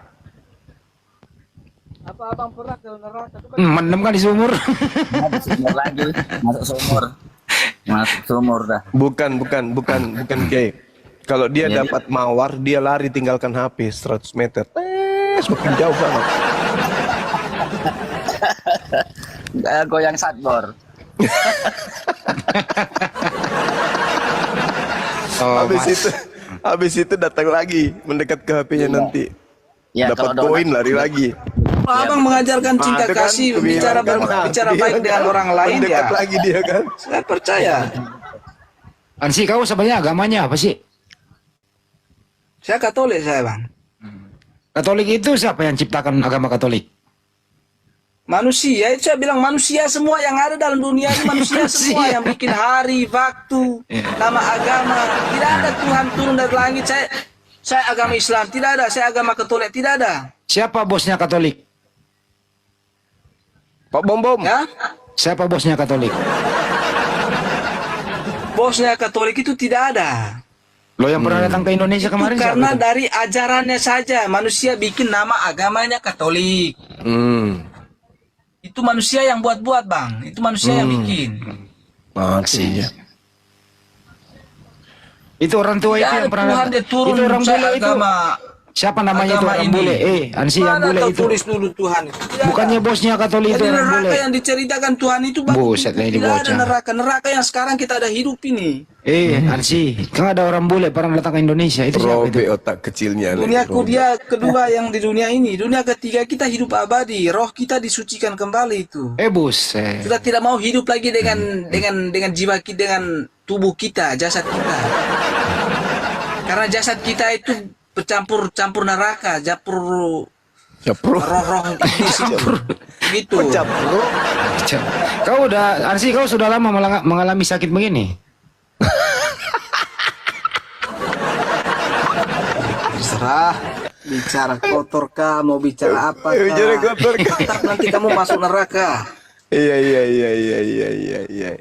Apa abang pernah ke neraka? Mendem kan di sumur. Masuk sumur lagi, masuk sumur dah. Bukan Kiai. Kalau dia dapat mawar, dia lari tinggalkan HP 100 meter. Semakin jauh sama. Goyang satbor. Habis itu datang lagi mendekat ke HP-nya nanti. Ya, Dapat kalau koin lari lagi. Abang mengajarkan cinta Itu kan kasih, kebiasaan kan. bicara Dia baik kan dengan orang lain mendekat ya. lagi dia kan. Saya percaya. Ansi, kau sebenarnya agamanya apa sih? Saya Katolik saya, Bang. Katolik itu siapa yang ciptakan agama Katolik? Manusia, itu saya bilang manusia semua yang ada dalam dunia ini manusia semua yang bikin hari, waktu, nama agama. Tidak ada Tuhan turun dari langit. Saya agama Islam, tidak ada. Saya agama Katolik, tidak ada. Siapa bosnya Katolik? Pak Bom. Ya? Siapa bosnya Katolik? Bosnya Katolik itu tidak ada. Lo yang pernah datang ke Indonesia kemarin siapa Karena itu? dari ajarannya saja manusia bikin nama agamanya Katolik. Itu manusia yang buat-buat, Bang. Itu manusia yang bikin. Maksudnya. Itu orang tua itu Tidak yang ada pernah Tuhan datang. dia turun Itu orang saya bule itu. agama. Siapa namanya itu agama orang ini. bule? Ansi yang Mana bule kau itu. tulis dulu Tuhan itu? Tidak Bukannya ada. bosnya Katolik itu Jadi orang bule. neraka yang diceritakan Tuhan itu Bang, Buset, ini tidak ada bocah. neraka yang sekarang kita ada hidup ini. Ansi, kan ada orang bule pernah datang ke Indonesia. Itu siapa itu? Robe otak kecilnya. Duniaku dia kedua yang di dunia ini. Dunia ketiga kita hidup abadi. Roh kita disucikan kembali itu. Buset. Sudah tidak mau hidup lagi dengan jiwa kita, dengan tubuh kita, jasad kita. Karena jasad kita itu bercampur neraka, roh-roh iblis itu. Gitu. Ansi, kau sudah lama mengalami sakit begini? Terserah. Bicara kotor kah, mau bicara apa kah? Bicara kotor kah? Tetap nanti kamu masuk neraka. Iya.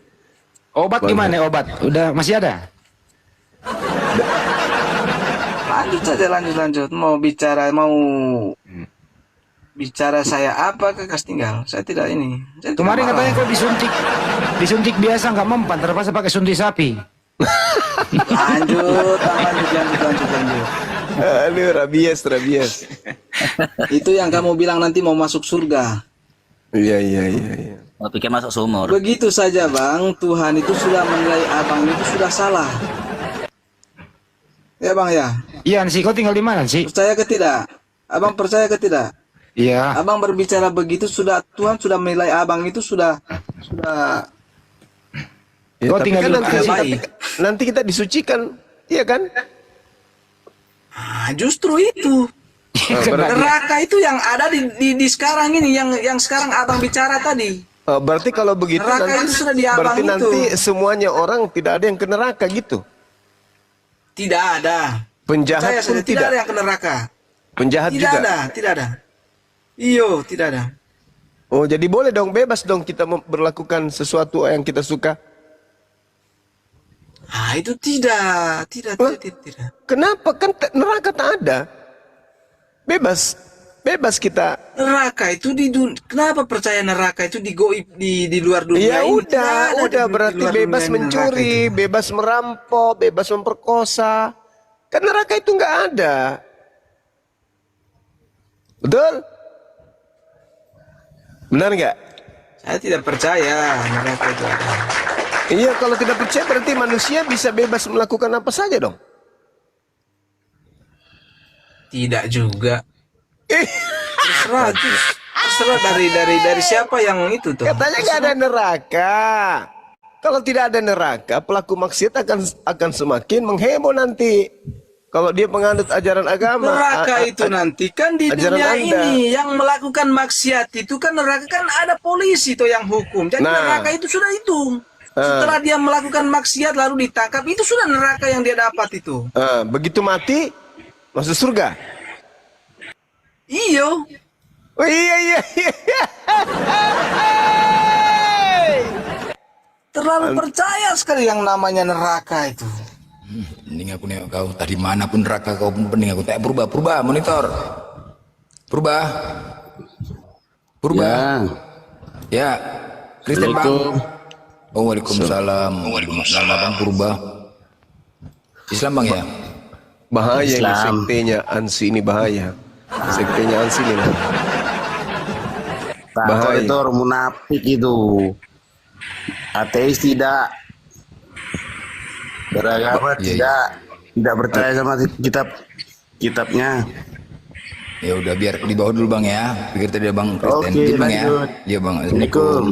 Obat gimana obat? Udah masih ada? Lanjut saja, lanjut. Mau bicara, mau bicara saya apa ke kas tinggal. Saya tidak ini. Saya tidak Kemarin marah. katanya kau disuntik biasa nggak mempan, terpaksa pakai suntik sapi. Lanjut. Aduh, rabies. Itu yang kamu bilang nanti mau masuk surga. Iya. Mau pikir masuk sumur. Begitu saja bang, Tuhan itu sudah menilai abang itu sudah salah. Ya bang ya, Iya Ansi, kau tinggal di mana sih? percaya ke tidak? Abang percaya ke tidak? Iya. Abang berbicara begitu sudah Tuhan sudah menilai abang itu sudah Ya, Kau tapi tinggal kan di nanti, mana? nanti kita disucikan, iya kan? justru itu. Berarti, Neraka itu yang ada di sekarang ini yang sekarang abang bicara tadi. berarti kalau begitu Neraka nanti, itu sudah di abang berarti itu. nanti semuanya orang tidak ada yang ke neraka gitu. Tidak ada. Penjahat Percaya pun saja, tidak tidak. ada yang ke neraka. Penjahat Tidak juga. ada, tidak ada. Iyo, tidak ada. Oh, jadi boleh dong, bebas dong kita berlakukan sesuatu yang kita suka. Ah, itu tidak. Kenapa? Kan neraka tak ada. Bebas kita. Neraka itu kenapa percaya neraka itu di luar dunia Ya ini? Tidak ada udah di berarti luar bebas dunia ini neraka mencuri, itu. bebas merampok, bebas memperkosa. Kan neraka itu nggak ada. Betul? Benar nggak? Saya tidak percaya neraka itu ada. Iya, kalau tidak percaya berarti manusia bisa bebas melakukan apa saja dong. Tidak juga. Eh, Terserah dari siapa yang itu tuh. katanya nggak ada neraka. Kalau tidak ada neraka, pelaku maksiat akan semakin mengheboh nanti. Kalau dia penganut ajaran agama, Neraka itu nanti kan di ajaran dunia Anda. ini yang melakukan maksiat itu kan neraka kan ada polisi tuh yang hukum. Jadi Nah. neraka itu sudah itu. Setelah dia melakukan maksiat lalu ditangkap itu sudah neraka yang dia dapat itu. begitu mati masuk surga. Iyo. Oh iya. Terlalu percaya sekali yang namanya neraka itu. Mending aku nengok kau tadi mana pun neraka kau pun pening aku tak berubah monitor. Berubah. Ya. Kristen bang. Oh, waalaikumsalam. Waalaikumsalam bang berubah. Islam bang ya. Bahaya ini Islam. sektenya Ansi ini bahaya. Sektenya Ansi ini lah. Takut Bahaya. itu orang munafik itu. Ateis tidak. Beragama tidak percaya sama kitabnya. Ya udah biar di bawah dulu bang ya. Pikir tadi bang Kristen. Oke, Gitu, bang ya. lanjut. Iya bang. Assalamualaikum.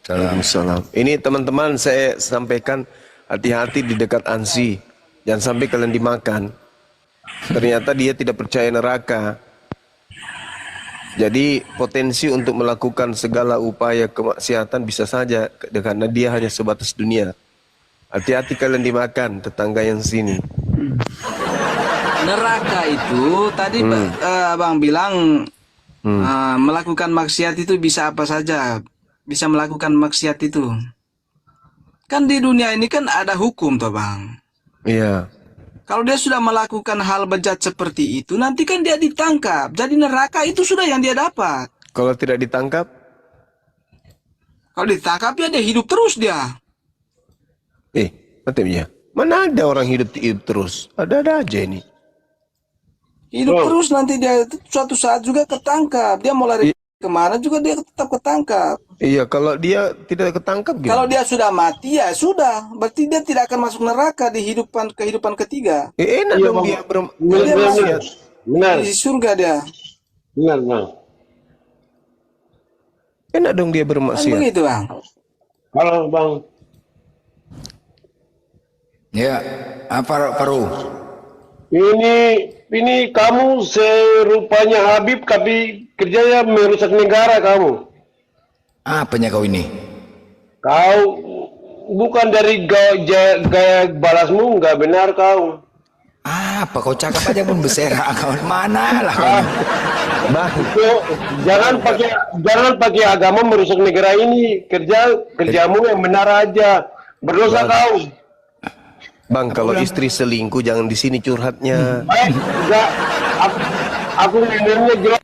Salam. Waalaikumsalam. Ini teman-teman saya sampaikan hati-hati di dekat Ansi. Jangan sampai kalian dimakan. Ternyata dia tidak percaya neraka. Jadi potensi untuk melakukan segala upaya kemaksiatan bisa saja karena dia hanya sebatas dunia. Hati-hati kalian dimakan tetangga yang sini. Neraka itu tadi abang bilang melakukan maksiat itu bisa apa saja. Bisa melakukan maksiat itu. Kan di dunia ini kan ada hukum toh bang. Iya. Kalau dia sudah melakukan hal bejat seperti itu, nanti kan dia ditangkap. Jadi neraka itu sudah yang dia dapat. Kalau tidak ditangkap, Kalau ditangkap ya dia hidup terus dia. katanya, mana ada orang hidup terus? Ada-ada aja ini. Hidup terus nanti dia suatu saat juga ketangkap. Dia mau lari kemana juga dia tetap ketangkap. Iya, kalau dia tidak ketangkap Kalau gimana? dia sudah mati ya sudah. Berarti dia tidak akan masuk neraka di kehidupan ketiga. Enak Iya, dong Bang. dia Dia masuk Benar, di surga dia. benar, Bang. Enak dong dia Kan bermaksiat. begitu bang. Halo, Bang. Ya. Apa Paru? Ini kamu serupanya Habib, tapi kerjanya merusak negara kamu. Apanya kau ini? Kau bukan dari gaya balasmu, nggak benar kau. Apa kau cakap aja pun berserak kau mana lah kau. Bang, Yuk, jangan pakai agama merusak negara ini. Kerjamu yang benar aja. Berdosa kau. Bang, kalau istri selingkuh jangan di sini curhatnya. Enggak. Aku ngomongnya jelas.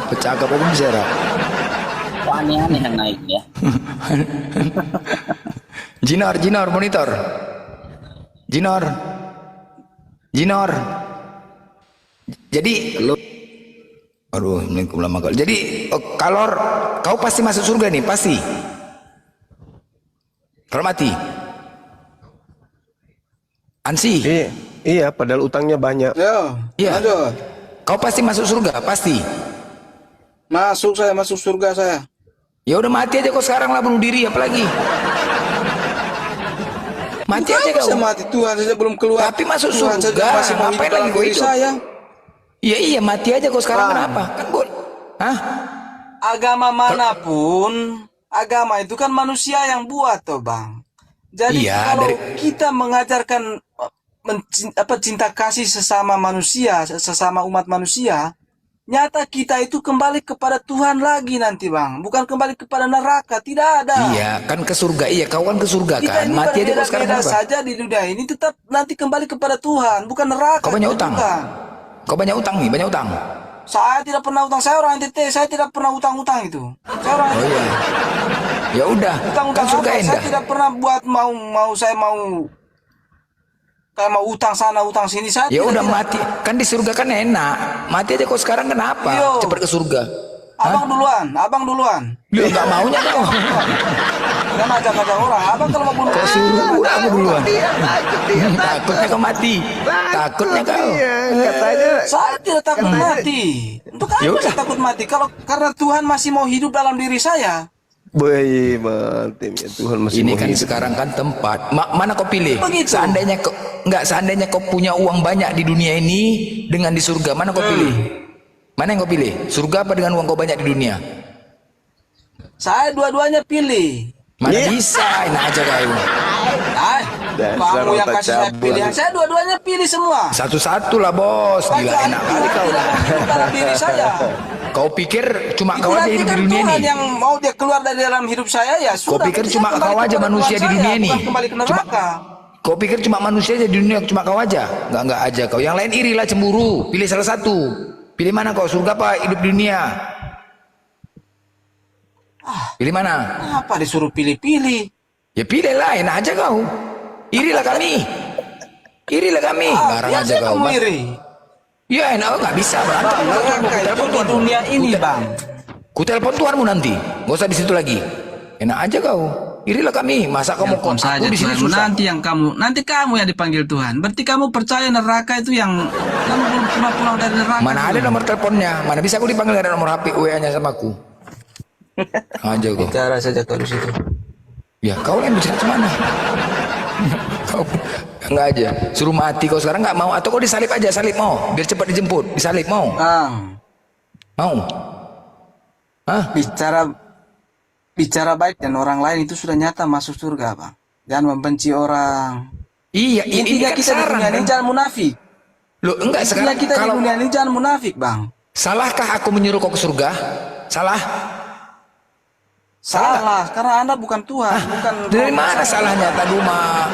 Pecah apa pun bisa Ra. Kok aneh-aneh yang naik ya. Jinor monitor. Jinor. Jadi aduh, ini lama kali. Jadi kalau kau pasti masuk surga nih, pasti. Kalau mati. Ansi. Iya, padahal utangnya banyak. Iya. Lanjut. Kau pasti masuk surga, pasti. Masuk surga saya. Ya udah mati aja kau sekarang lah, bunuh diri apalagi. Mati aja kau. Saya mati, Tuhan saja belum keluar. Tapi masuk Tuhan saja surga, masih mau ngapain hidup lagi dalam kau diri hidup? saya. Iya mati aja kau sekarang, Bang. kenapa? Kan gua. Hah? Agama manapun, agama itu kan manusia yang buat toh Bang. Jadi Iya, kalau kita mengajarkan cinta kasih sesama manusia, sesama umat manusia, nyata kita itu kembali kepada Tuhan lagi nanti Bang, bukan kembali kepada neraka, tidak ada. Iya, kan ke surga. Iya, kau kan ke surga Kita kan. ini Mati aja kau sekarang, berbeda-beda kenapa? saja di dunia ini, tetap nanti kembali kepada Tuhan, bukan neraka. Kau banyak utang. Bukan. Kau banyak utang nih, banyak utang. Saya tidak pernah utang, saya orang NTT, saya tidak pernah utang-utang itu. Saya orang Oh NTT. iya. Ya udah, Utang-utang kan surga apa? Saya indah. tidak pernah buat saya mau kayak mau utang sana utang sini, saya Ya tidak, udah tidak. mati. Kan di surga kan enak. Mati aja kau sekarang, kenapa? Yo. Cepat ke surga. Abang duluan. Lu enggak maunya kau. Jangan ajak-ajak orang. Abang kalau mau bunuh Kau diri, suruh jangan udah ajak aku duluan. orang. Takutnya kau mati. Takutnya kau. Katanya Saya tidak takut mati. Untuk Ya apa udah. saya takut mati? Karena Tuhan masih mau hidup dalam diri saya. baik mantap ya Tuhan masih Ini mau kan hidup. sekarang kan tempat. Mana kau pilih? Begitu. Seandainya kau punya uang banyak di dunia ini dengan di surga, mana kau pilih? Mana yang kau pilih? Surga apa dengan uang kau banyak di dunia? Saya dua-duanya pilih. Mana bisa? Enak aja kau. Ay, Dasar kamu yang otak kasih saya cabul. pilihan. Saya dua-duanya pilih semua. Satu-satu lah bos. Gila, Kerajaan enak kali Tuhan kau. tidak mau hidup dalam diri saya. Kau pikir cuma Itu kau aja nanti hidup di kan dunia Tuhan ini? yang mau dia keluar dari dalam hidup saya ya Kau sudah. pikir Nanti cuma saya kembali kau aja kepada manusia Tuhan di dunia saya, ini? bukan kembali ke neraka. Kau pikir cuma manusia aja di dunia, cuma kau aja? Enggak aja kau. Yang lain iri lah, cemburu. Pilih salah satu. Pilih mana kau? Surga apa hidup di dunia? Pilih mana? Apa disuruh pilih-pilih? Ya pilih lah, enak aja kau. Irilah kami. Irilah kami. Garang aja Biasa kau. kamu iri. Ya enak, nggak bisa berantem. Bang, neraka itu di dunia ini bang. Ku telepon Tuhanmu nanti. Gak usah di situ lagi. Enak aja kau. Irilah kami. Masa kamu Telepon saja aku di sini Tuhan. susah? Nanti kamu yang dipanggil Tuhan. Berarti kamu percaya neraka itu yang kamu belum pernah pulang dari neraka. Mana ada nomor teleponnya? Mana bisa aku dipanggil dari nomor HP WA-nya sama aku? Aja kau. Bicara saja kau di situ. Ya kau yang bicara kemana? Kau enggak aja. Suruh mati kau sekarang nggak mau atau kau disalib aja, salib mau? Biar cepat dijemput. Disalib mau? Bang, Mau? Hah? bicara baik dan orang lain itu sudah nyata masuk surga bang. Jangan membenci orang. Iya, ini Intinya kan kita di saran dunia ini kan? jangan munafik. Loh, enggak Intinya sekarang kita di kalau dunia ini jangan munafik bang. salahkah aku menyuruh kau ke surga? Salah? Salah, karena anda bukan Tuhan, bukan. Dari mana salahnya Taduma?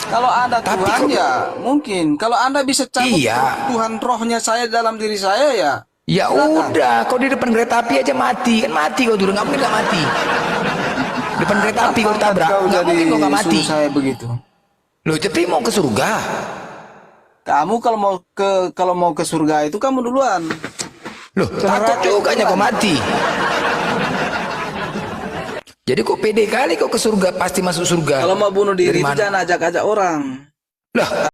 Kalau ada Tapi Tuhan kok- ya mungkin. Kalau anda bisa cabut Iya. Tuhan rohnya saya dalam diri saya ya. Ya Silakan. udah, kau di depan kereta api aja mati. Kan mati kau dulu, nggak mungkin nggak mati. Depan kereta api kau tabrak, Kau nggak jadi mungkin kau nggak mati. suruh saya begitu. Loh, tapi mau ke surga? Kamu kalau mau ke surga itu kamu duluan. Loh, takut juga kau mati. Jadi kok pede kali kau ke surga, pasti masuk surga. Kalau mau bunuh diri Dari itu mana? jangan ajak-ajak orang. Lah,